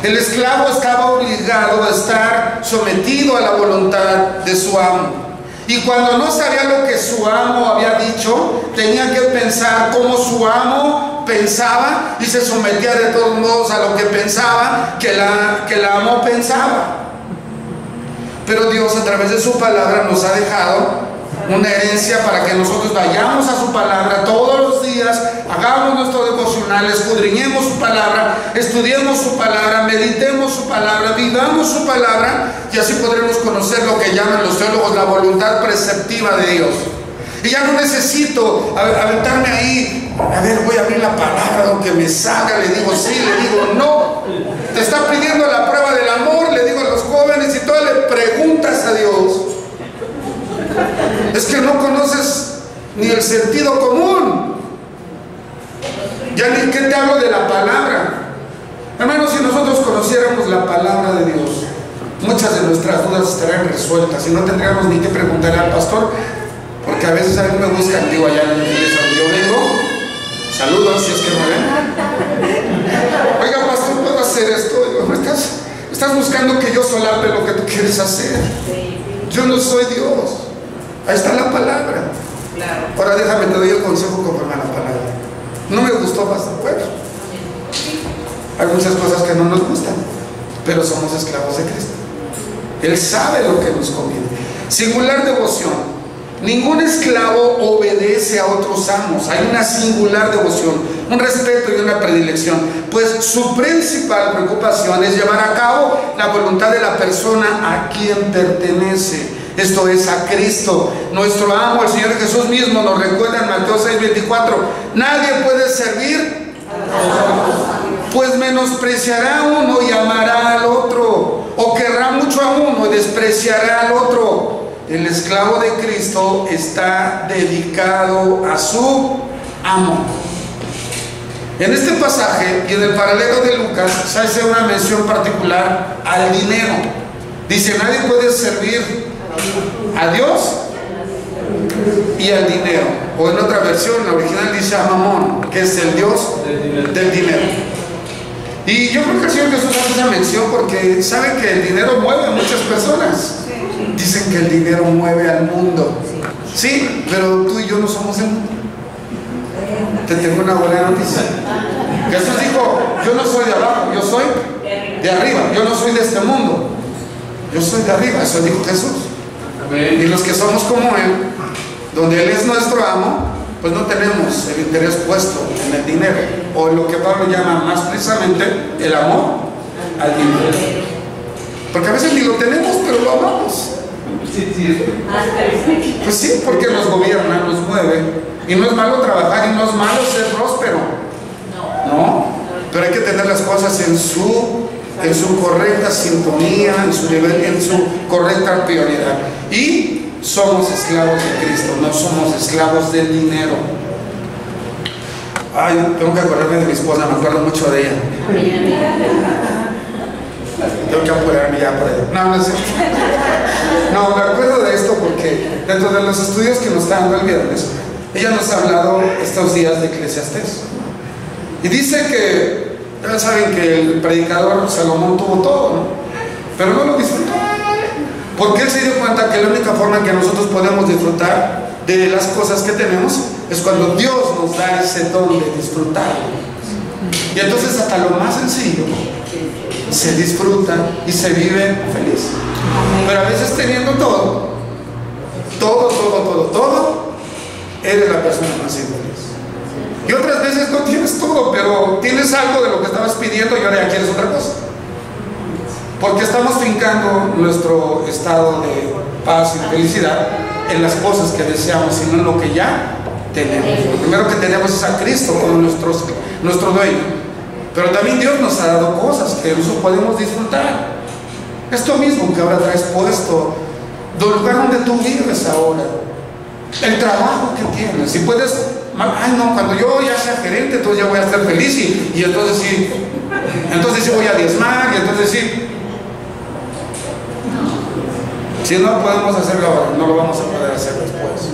El esclavo estaba obligado a estar sometido a la voluntad de su amo. Y cuando no sabía lo que su amo había dicho, tenía que pensar cómo su amo pensaba y se sometía de todos modos a lo que pensaba que la amo pensaba. Pero Dios, a través de su palabra, nos ha dejado una herencia para que nosotros vayamos a su palabra todos los días, hagamos nuestro devocional, escudriñemos su palabra, estudiemos su palabra, meditemos su palabra, vivamos su palabra, y así podremos conocer lo que llaman los teólogos la voluntad preceptiva de Dios. Y ya no necesito aventarme ahí, a ver, voy a abrir la palabra, aunque me salga, le digo sí, le digo no. Te está pidiendo la prueba del amor, le digo a los jóvenes, y todas le preguntas a Dios. Es que no conoces ni el sentido común. Ya ni qué te hablo de la palabra. Hermanos, si nosotros conociéramos la palabra de Dios, muchas de nuestras dudas estarían resueltas y no tendríamos ni que preguntarle al pastor, porque a veces a mí me buscan, digo, allá en la iglesia donde yo vengo, saludos si es que me ven. Oiga, pastor, ¿puedo hacer esto? Digo, estás buscando que yo solape lo que tú quieres hacer. Yo no soy Dios. Ahí está la palabra. Ahora déjame, te doy el consejo conforme a la palabra. No me gustó, pastor. Bueno, hay muchas cosas que no nos gustan, pero somos esclavos de Cristo. Él sabe lo que nos conviene. Singular devoción. Ningún esclavo obedece a otros amos. Hay una singular devoción, un respeto y una predilección, pues su principal preocupación es llevar a cabo la voluntad de la persona a quien pertenece. Esto es, a Cristo, nuestro amo. El Señor Jesús mismo nos recuerda en Mateo 6:24: nadie puede servir, pues menospreciará a uno y amará al otro, o querrá mucho a uno y despreciará al otro. El esclavo de Cristo está dedicado a su amo. En este pasaje y en el paralelo de Lucas se hace una mención particular al dinero. Dice, nadie puede servir a Dios y al dinero. O en otra versión, la original dice a Mamón, que es el Dios del dinero. Y yo creo que el Señor Jesús hace esa mención porque sabe que el dinero mueve a muchas personas. Dicen que el dinero mueve al mundo. Sí, pero tú y yo no somos el mundo. Te tengo una buena noticia. Jesús dijo, yo no soy de abajo, yo soy de arriba. Yo no soy de este mundo, yo soy de arriba. Eso dijo Jesús. Amén. Y los que somos como Él, donde Él es nuestro amo, pues no tenemos el interés puesto en el dinero, o en lo que Pablo llama más precisamente el amor al dinero. Porque a veces ni lo tenemos, pero lo amamos. Pues sí, porque nos gobierna, nos mueve. Y no es malo trabajar y no es malo ser próspero. No, pero hay que tener las cosas en su correcta sintonía, en su nivel, en su correcta prioridad. Y somos esclavos de Cristo, no somos esclavos del dinero. Ay, tengo que acordarme de mi esposa, me acuerdo mucho de ella. Tengo que apurarme ya por ella. No, no es cierto. No, me acuerdo de esto porque dentro de los estudios que nos está dando el viernes, ella nos ha hablado estos días de Eclesiastés. Y dice que, ya saben que el predicador Salomón tuvo todo, ¿no? Pero no lo disfrutó. Porque él se dio cuenta que la única forma en que nosotros podemos disfrutar de las cosas que tenemos es cuando Dios nos da ese don de disfrutar. Y entonces hasta lo más sencillo se disfruta y se vive feliz. Pero a veces teniendo todo, eres la persona más infeliz. Y otras veces no tienes todo, pero tienes algo de lo que estabas pidiendo y ahora ya quieres otra cosa. Porque estamos fincando nuestro estado de paz y felicidad en las cosas que deseamos y no en lo que ya tenemos. Lo primero que tenemos es a Cristo como nuestro dueño. Pero también Dios nos ha dado cosas que nosotros podemos disfrutar. Esto mismo que ahora traes puesto, del lugar donde tú vives ahora, el trabajo que tienes. Si puedes, ay no, cuando yo ya sea gerente, entonces ya voy a estar feliz y entonces sí voy a diezmar y entonces sí. Si no podemos hacerlo ahora, no lo vamos a poder hacer después.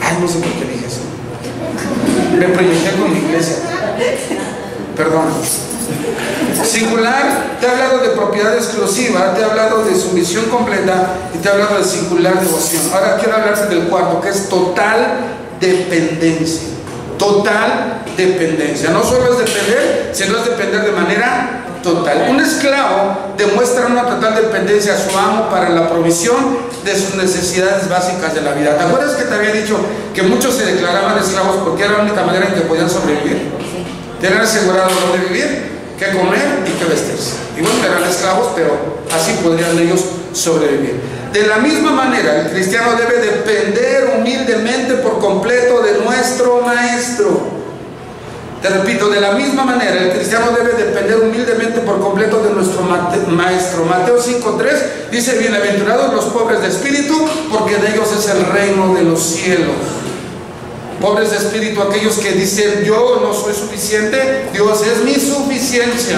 Ay, no sé por qué dije eso. Me proyecté con mi iglesia. Perdón. Singular, te ha hablado de propiedad exclusiva, te ha hablado de sumisión completa y te ha hablado de singular devoción. Ahora quiero hablarte del cuarto, que es total dependencia. Total dependencia. No solo es depender, sino es depender de manera total. Un esclavo demuestra una total dependencia a su amo para la provisión de sus necesidades básicas de la vida. ¿Te acuerdas que te había dicho que muchos se declaraban esclavos porque era la única manera en que podían sobrevivir? Tener asegurado dónde vivir, qué comer y qué vestirse. Y bueno, eran esclavos, pero así podrían ellos sobrevivir. De la misma manera, el cristiano debe depender humildemente por completo de nuestro maestro. Te repito, de la misma manera, el cristiano debe depender humildemente por completo de nuestro maestro. Mateo 5:3 dice, bienaventurados los pobres de espíritu, porque de ellos es el reino de los cielos. Pobres de espíritu, aquellos que dicen, yo no soy suficiente, Dios es mi suficiencia.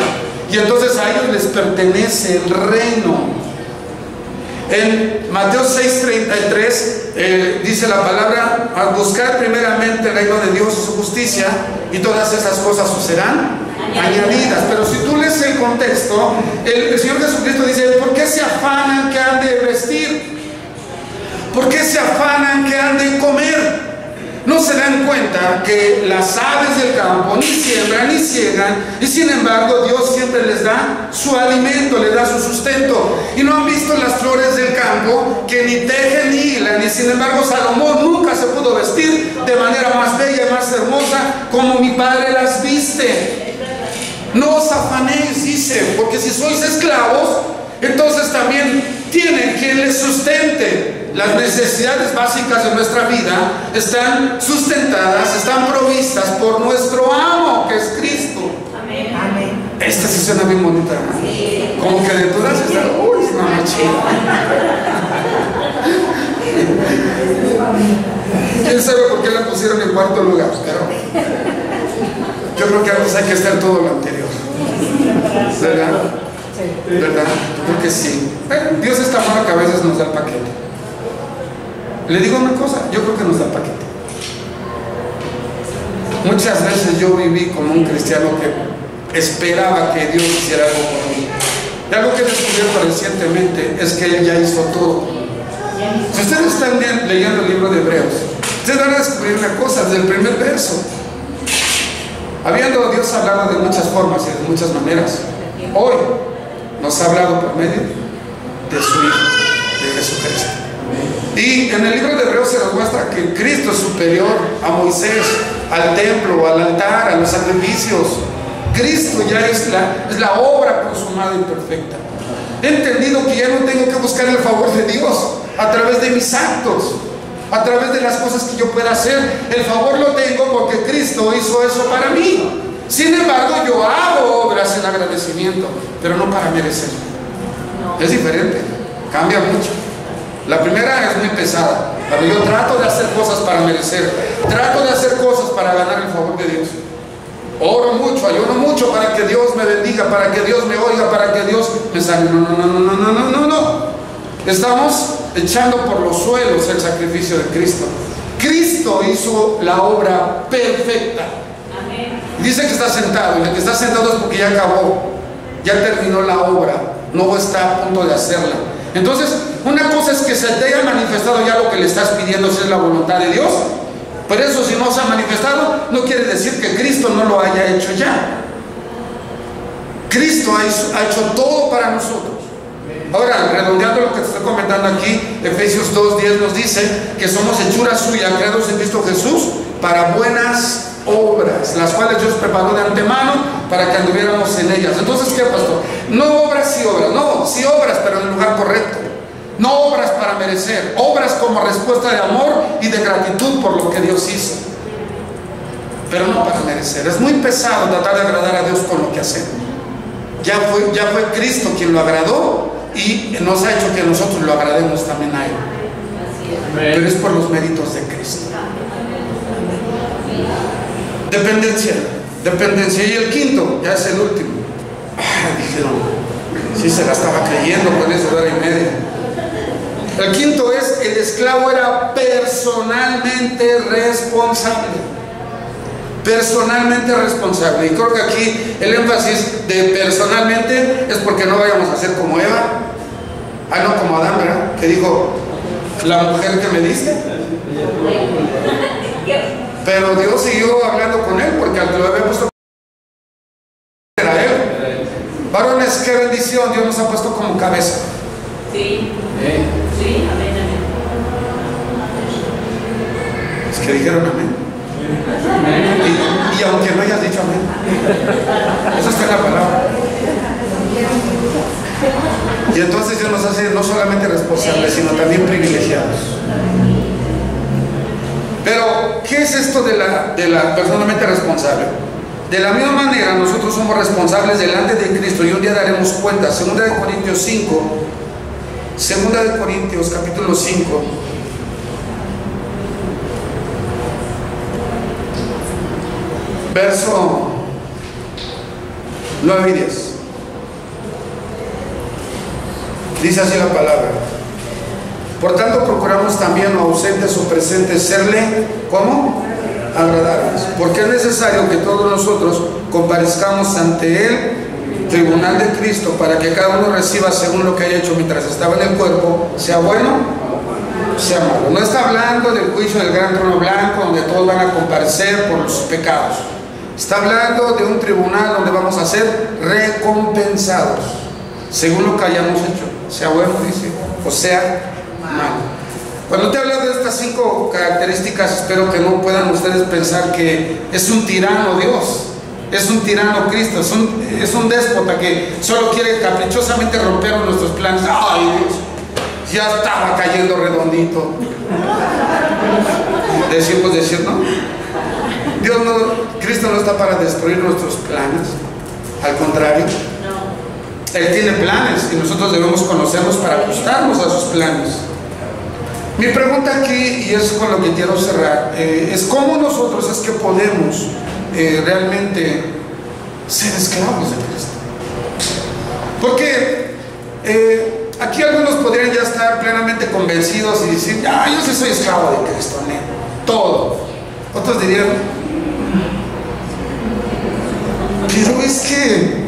Y entonces a ellos les pertenece el reino. En Mateo 6:33 dice la palabra, a buscar primeramente el reino de Dios y su justicia, y todas esas cosas os serán añadidas. Pero si tú lees el contexto, el Señor Jesucristo dice, ¿por qué se afanan que han de vestir? ¿Por qué se afanan que han de comer? No se dan cuenta que las aves del campo ni siembran ni ciegan, y sin embargo Dios siempre les da su alimento, les da su sustento. Y no han visto las flores del campo que ni tejen ni hilan, y sin embargo Salomón nunca se pudo vestir de manera más bella y más hermosa como mi Padre las viste. No os afanéis, dice, porque si sois esclavos, entonces también tienen quien les sustente. Las necesidades básicas de nuestra vida están sustentadas, están provistas por nuestro amo, que es Cristo. Amén. Amén. Esta sí suena bien bonita, ¿no? Sí. Como que de todas estas, uy, es una chida. ¿Quién sabe por qué la pusieron en cuarto lugar? Pero creo que antes hay que estar todo lo anterior. ¿Verdad? ¿Verdad? Yo creo que sí. Dios es tan bueno que a veces nos da el paquete. Le digo una cosa, yo creo que nos da el paquete. Muchas veces yo viví como un cristiano que esperaba que Dios hiciera algo por mí. Y algo que he descubierto recientemente es que Él ya hizo todo. Si ustedes están leyendo el libro de Hebreos, ustedes van a descubrir una cosa desde el primer verso. Habiendo Dios hablado de muchas formas y de muchas maneras, hoy nos ha hablado por medio de su Hijo, de Jesucristo. Y en el libro de Hebreos se nos muestra que Cristo es superior a Moisés, al templo, al altar, a los sacrificios. Cristo ya es la obra consumada y perfecta. He entendido que ya no tengo que buscar el favor de Dios a través de mis actos, a través de las cosas que yo pueda hacer. El favor lo tengo porque Cristo hizo eso para mí. Sin embargo, yo hago obras en agradecimiento, pero no para merecer. Es diferente, cambia mucho. La primera es muy pesada, pero yo trato de hacer cosas para merecer, trato de hacer cosas para ganar el favor de Dios. Oro mucho, ayuno mucho para que Dios me bendiga, para que Dios me oiga, para que Dios me salve. No. Estamos echando por los suelos el sacrificio de Cristo. Cristo hizo la obra perfecta. Amén. Dice que está sentado, y el que está sentado es porque ya acabó, ya terminó la obra, no está a punto de hacerla. Entonces, una cosa es que se te haya manifestado ya lo que le estás pidiendo, si es la voluntad de Dios. Pero eso, si no se ha manifestado, no quiere decir que Cristo no lo haya hecho ya. Cristo ha hecho todo para nosotros. Ahora, redondeando lo que te estoy comentando aquí, Efesios 2:10 nos dice que somos hechura suya, creados en Cristo Jesús, para buenas obras, las cuales Dios preparó de antemano para que anduviéramos en ellas. Entonces, ¿qué, pastor? No obras y obras, no, sí obras, pero en el lugar correcto. No obras para merecer, obras como respuesta de amor y de gratitud por lo que Dios hizo, pero no para merecer. Es muy pesado tratar de agradar a Dios con lo que hacemos. Ya fue Cristo quien lo agradó y nos ha hecho que nosotros lo agrademos también a Él. Pero es por los méritos de Cristo. Dependencia. Y el quinto, ya es el último. Dijeron, sí se la estaba creyendo con eso de hora y media. El quinto es: el esclavo era personalmente responsable. Personalmente responsable. Y creo que aquí el énfasis de personalmente es porque no vayamos a ser como Eva. No como Adán, ¿verdad? Que dijo, la mujer que me diste. Pero Dios siguió hablando con él, porque al que lo había puesto era él. Varones, qué bendición, Dios nos ha puesto como cabeza. Sí. Sí, amén, amén. Es que dijeron amén. Y aunque no hayas dicho amén, eso está en la palabra. Y entonces Dios nos hace no solamente responsables, sino también privilegiados. Pero, ¿qué es esto de la personalmente responsable? De la misma manera, nosotros somos responsables delante de Cristo y un día daremos cuenta. Segunda de Corintios 5, Segunda de Corintios capítulo 5, verso 9 y 10. Dice así la palabra: por tanto procuramos también, o ausentes o presentes, serle, ¿cómo? Agradables, porque es necesario que todos nosotros comparezcamos ante el tribunal de Cristo, para que cada uno reciba según lo que haya hecho mientras estaba en el cuerpo, sea bueno, sea malo. No está hablando del juicio del gran trono blanco, donde todos van a comparecer por sus pecados. Está hablando de un tribunal donde vamos a ser recompensados según lo que hayamos hecho, sea bueno, dice, o sea malo. Cuando te hablo de estas 5 características, espero que no puedan ustedes pensar que es un tirano Dios, es un tirano Cristo, es un déspota que solo quiere caprichosamente romper nuestros planes. Ay, Dios, ya estaba cayendo redondito. Decimos decir, ¿no? Cristo no está para destruir nuestros planes, al contrario, Él tiene planes y nosotros debemos conocerlos para ajustarnos a sus planes. Mi pregunta aquí, y es con lo que quiero cerrar, es cómo nosotros es que podemos realmente ser esclavos de Cristo. Porque aquí algunos podrían ya estar plenamente convencidos y decir, yo sí soy esclavo de Cristo, todo. Otros dirían, pero es que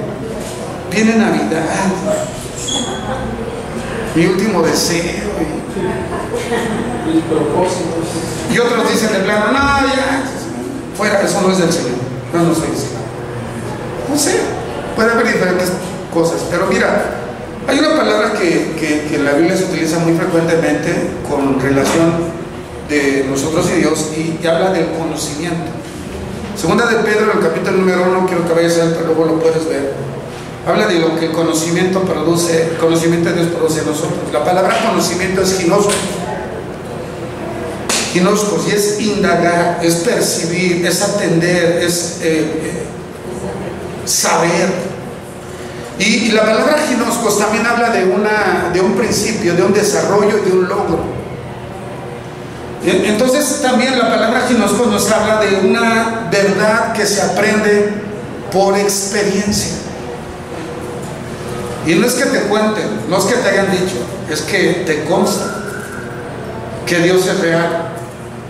viene Navidad, mi último deseo, y otros dicen de plano, ya, fuera, eso no es del Señor, no soy esclavo. No sé, puede haber diferentes cosas, pero mira, hay una palabra que en la Biblia se utiliza muy frecuentemente con relación de nosotros y Dios, y habla del conocimiento. Segunda de Pedro, en el capítulo número 1, quiero que vayas a ver, pero luego lo puedes ver. Habla de lo que el conocimiento produce, el conocimiento de Dios produce en nosotros. La palabra conocimiento es ginoscos, y es indagar, es percibir, es atender, es saber. Y la palabra ginoscos también habla de un principio, de un desarrollo y de un logro. Entonces también la palabra ginoscos nos habla de una verdad que se aprende por experiencia. Y no es que te cuenten, no es que te hayan dicho, es que te consta que Dios es real,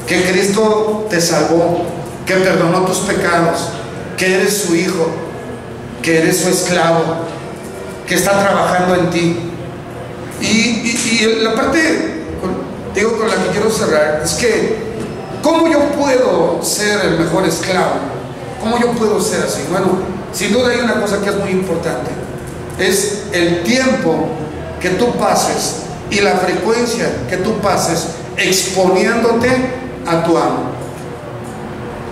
que Cristo te salvó, que perdonó tus pecados, que eres su hijo, que eres su esclavo, que está trabajando en ti. Y la parte, digo, con la que quiero cerrar es que ¿cómo yo puedo ser el mejor esclavo? ¿Cómo yo puedo ser así? Bueno, sin duda hay una cosa que es muy importante, es el tiempo que tú pases y la frecuencia que tú pases exponiéndote a tu amo.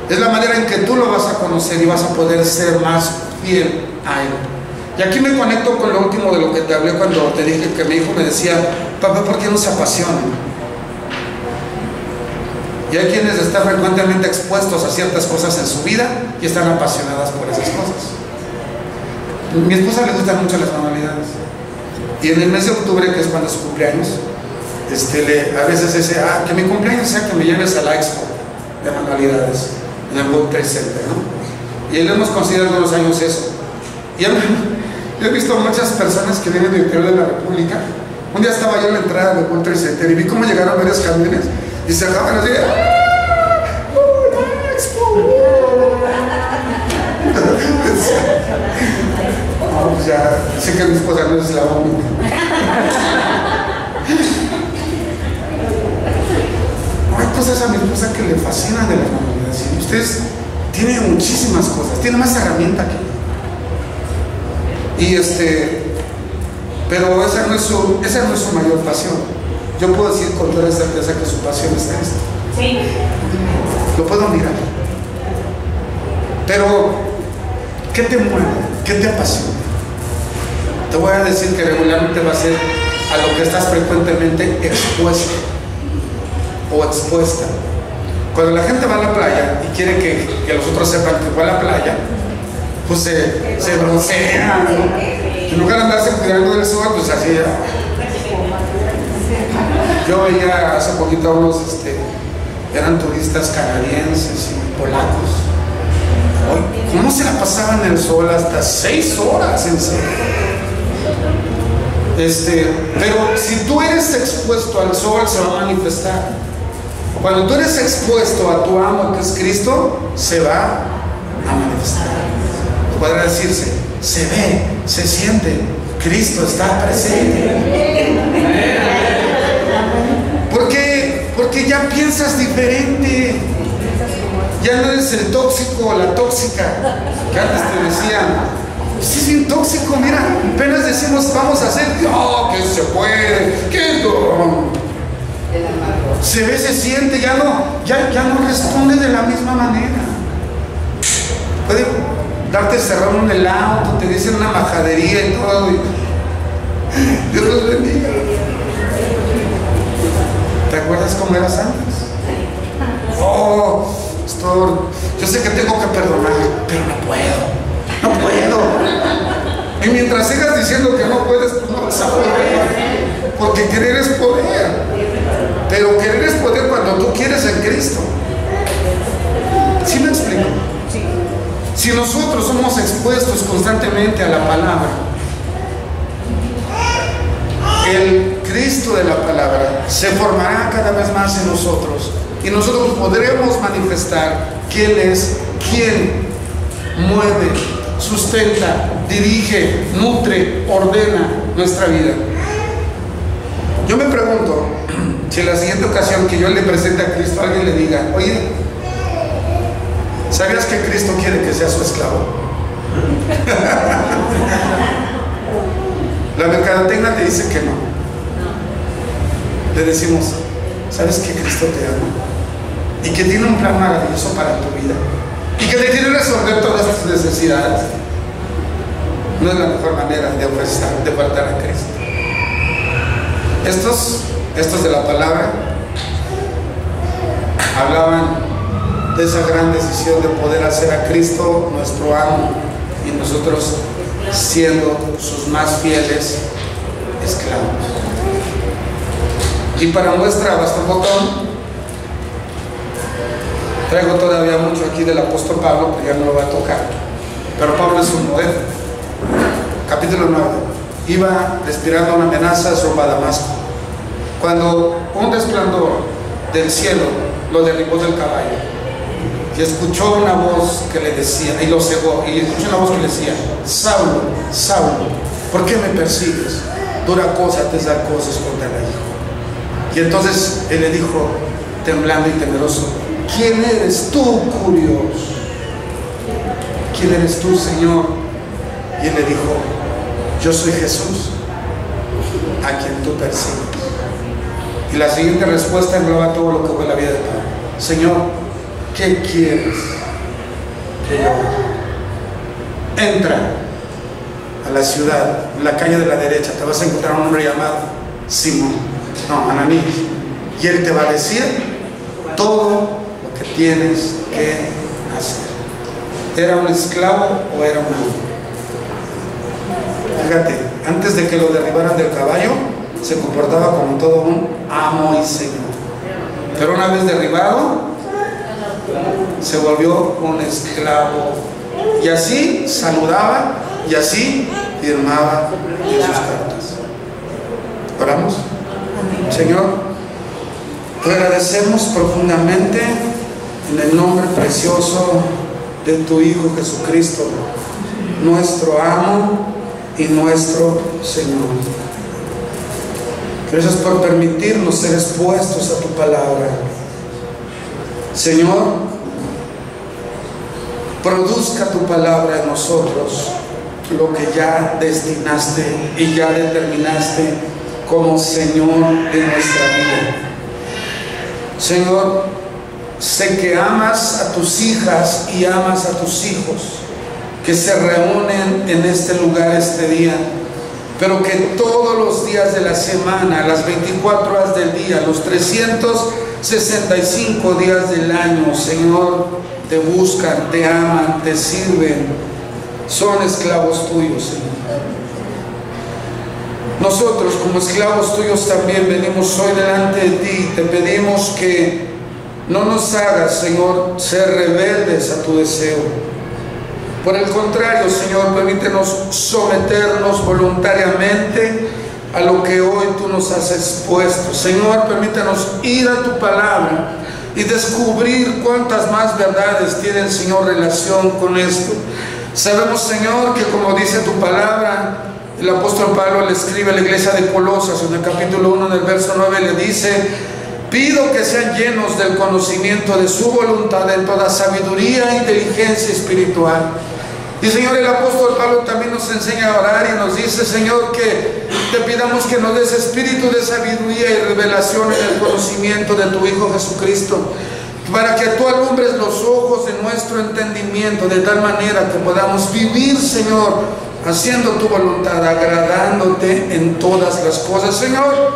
Es la manera en que tú lo vas a conocer y vas a poder ser más fiel a él. Y aquí me conecto con lo último de lo que te hablé cuando te dije que mi hijo me decía, papá, ¿por qué no se apasiona? Y hay quienes están frecuentemente expuestos a ciertas cosas en su vida y están apasionadas por esas cosas. Mi esposa le gustan mucho las manualidades, y en el mes de octubre, que es cuando es su cumpleaños, a veces dice, que mi cumpleaños sea que me lleves a la expo de manualidades en el World Trade Center, ¿no? Y le hemos considerado algunos años eso. Y yo he visto muchas personas que vienen del interior de la República. Un día estaba yo en la entrada del World Trade Center y vi cómo llegaron varios camiones y se acaban así, ¡una expo! Pues ya sé que mi esposa no es la única. Hay cosas a mi esposa que le fascinan de las manualidades. Ustedes tienen muchísimas cosas, tienen más herramienta que yo. Pero esa no es su mayor pasión. Yo puedo decir con toda certeza que su pasión es Cristo. Sí. Lo puedo mirar. Pero, ¿qué te mueve? ¿Qué te apasiona? Te voy a decir que regularmente va a ser a lo que estás frecuentemente expuesto o expuesta. Cuando la gente va a la playa y quiere que los otros sepan que fue a la playa, pues se broncea, ¿no? En lugar de andarse cuidando del sol, pues así. Yo veía hace poquito a unos, eran turistas canadienses y polacos. ¿Cómo se la pasaban en el sol? Hasta 6 horas en serio. Pero si tú eres expuesto al sol, se va a manifestar. Cuando tú eres expuesto a tu amo, que es Cristo, se va a manifestar. Podrá decirse, se ve, se siente, Cristo está presente. Porque ya piensas diferente. Ya no eres el tóxico o la tóxica que antes te decían. Sí, es bien tóxico, mira, apenas decimos vamos a hacer, que se puede, que no. Se ve, se siente, ya no responde de la misma manera. Puede darte cerrado en el auto, te dicen una majadería y todo. Dios los bendiga. ¿Te acuerdas cómo eras antes? Yo sé que tengo que perdonar, pero no puedo. Y mientras sigas diciendo que no puedes, pues no vas a poder. Porque querer es poder. Pero querer es poder cuando tú quieres en Cristo. ¿Sí me explico? Sí. Si nosotros somos expuestos constantemente a la palabra, el Cristo de la palabra se formará cada vez más en nosotros y nosotros podremos manifestar quién es, quién mueve, sustenta, dirige, nutre, ordena nuestra vida. Yo me pregunto si en la siguiente ocasión que yo le presente a Cristo, alguien le diga: oye, ¿sabías que Cristo quiere que sea su esclavo? La mercadotecnia te dice que no. Le decimos: ¿sabes que Cristo te ama? Y que tiene un plan maravilloso para tu vida. Y que te quiere resolver todas tus necesidades. No es la mejor manera de ofrecer, de faltar a Cristo. Estos de la palabra hablaban de esa gran decisión de poder hacer a Cristo nuestro amo y nosotros siendo sus más fieles esclavos. Y para muestra, basta un botón. Traigo todavía mucho aquí del apóstol Pablo, pero ya no lo va a tocar. Pero Pablo es un modelo. Capítulo 9. Iba respirando una amenaza rumbo a Damasco, cuando un resplandor del cielo lo derribó del caballo. Y escuchó una voz que le decía, y lo cegó, y escuchó una voz que le decía: Saulo, Saulo, ¿por qué me persigues? Dura cosa te dar cosas contra el hijo. Y entonces él le dijo, temblando y temeroso: ¿quién eres tú, curioso? ¿Quién eres tú, Señor? Y él le dijo: yo soy Jesús, a quien tú persigues. Y la siguiente respuesta engloba todo lo que fue la vida de Pablo: Señor, ¿qué quieres que yo haga? Entra a la ciudad, en la calle de la derecha, te vas a encontrar un hombre llamado Simón, no, Ananías, y él te va a decir todo lo que tienes que hacer. ¿Era un esclavo o era un amo? Fíjate, antes de que lo derribaran del caballo, se comportaba como todo un amo y señor. Pero una vez derribado, se volvió un esclavo. Y así saludaba y así firmaba en sus cartas. ¿Oramos? Señor, te agradecemos profundamente en el nombre precioso de tu Hijo Jesucristo, nuestro amo y nuestro Señor. Gracias por permitirnos ser expuestos a tu palabra. Señor, produzca tu palabra en nosotros lo que ya destinaste y ya determinaste como Señor de nuestra vida. Señor, sé que amas a tus hijas y amas a tus hijos que se reúnen en este lugar este día, pero que todos los días de la semana, las 24 horas del día, los 365 días del año, Señor, te buscan, te aman, te sirven, son esclavos tuyos, Señor. Nosotros como esclavos tuyos también venimos hoy delante de ti. Te pedimos que no nos hagas, Señor, ser rebeldes a tu deseo. Por el contrario, Señor, permítenos someternos voluntariamente a lo que hoy tú nos has expuesto. Señor, permítenos ir a tu palabra y descubrir cuántas más verdades tienen, Señor, relación con esto. Sabemos, Señor, que como dice tu palabra, el apóstol Pablo le escribe a la iglesia de Colosas en el capítulo 1, en el verso 9, le dice: pido que sean llenos del conocimiento de su voluntad en toda sabiduría e inteligencia espiritual. Y Señor, el apóstol Pablo también nos enseña a orar y nos dice, Señor, que te pidamos que nos des espíritu de sabiduría y revelación en el conocimiento de tu Hijo Jesucristo, para que tú alumbres los ojos de nuestro entendimiento, de tal manera que podamos vivir, Señor, haciendo tu voluntad, agradándote en todas las cosas. Señor,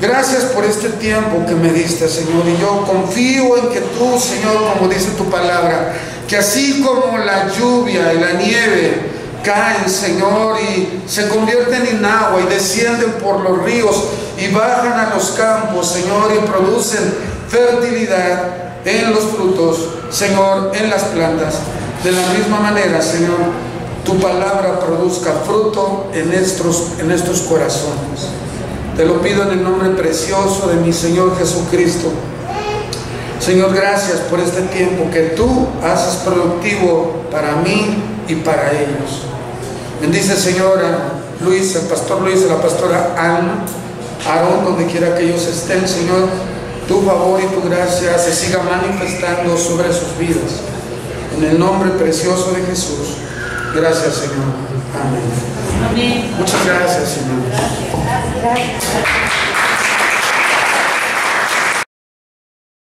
gracias por este tiempo que me diste, Señor, y yo confío en que tú, Señor, como dice tu palabra, que así como la lluvia y la nieve caen, Señor, y se convierten en agua y descienden por los ríos y bajan a los campos, Señor, y producen fertilidad en los frutos, Señor, en las plantas, De la misma manera, Señor, tu palabra produzca fruto en estos corazones. Te lo pido en el nombre precioso de mi Señor Jesucristo. Señor, gracias por este tiempo que tú haces productivo para mí y para ellos. Bendice, Señor, a Luis, el pastor Luis, a la pastora Ana, Aarón, donde quiera que ellos estén, Señor. Tu favor y tu gracia se siga manifestando sobre sus vidas. En el nombre precioso de Jesús. Gracias, Señor. Amén. Amén. Muchas gracias, Señor. Gracias.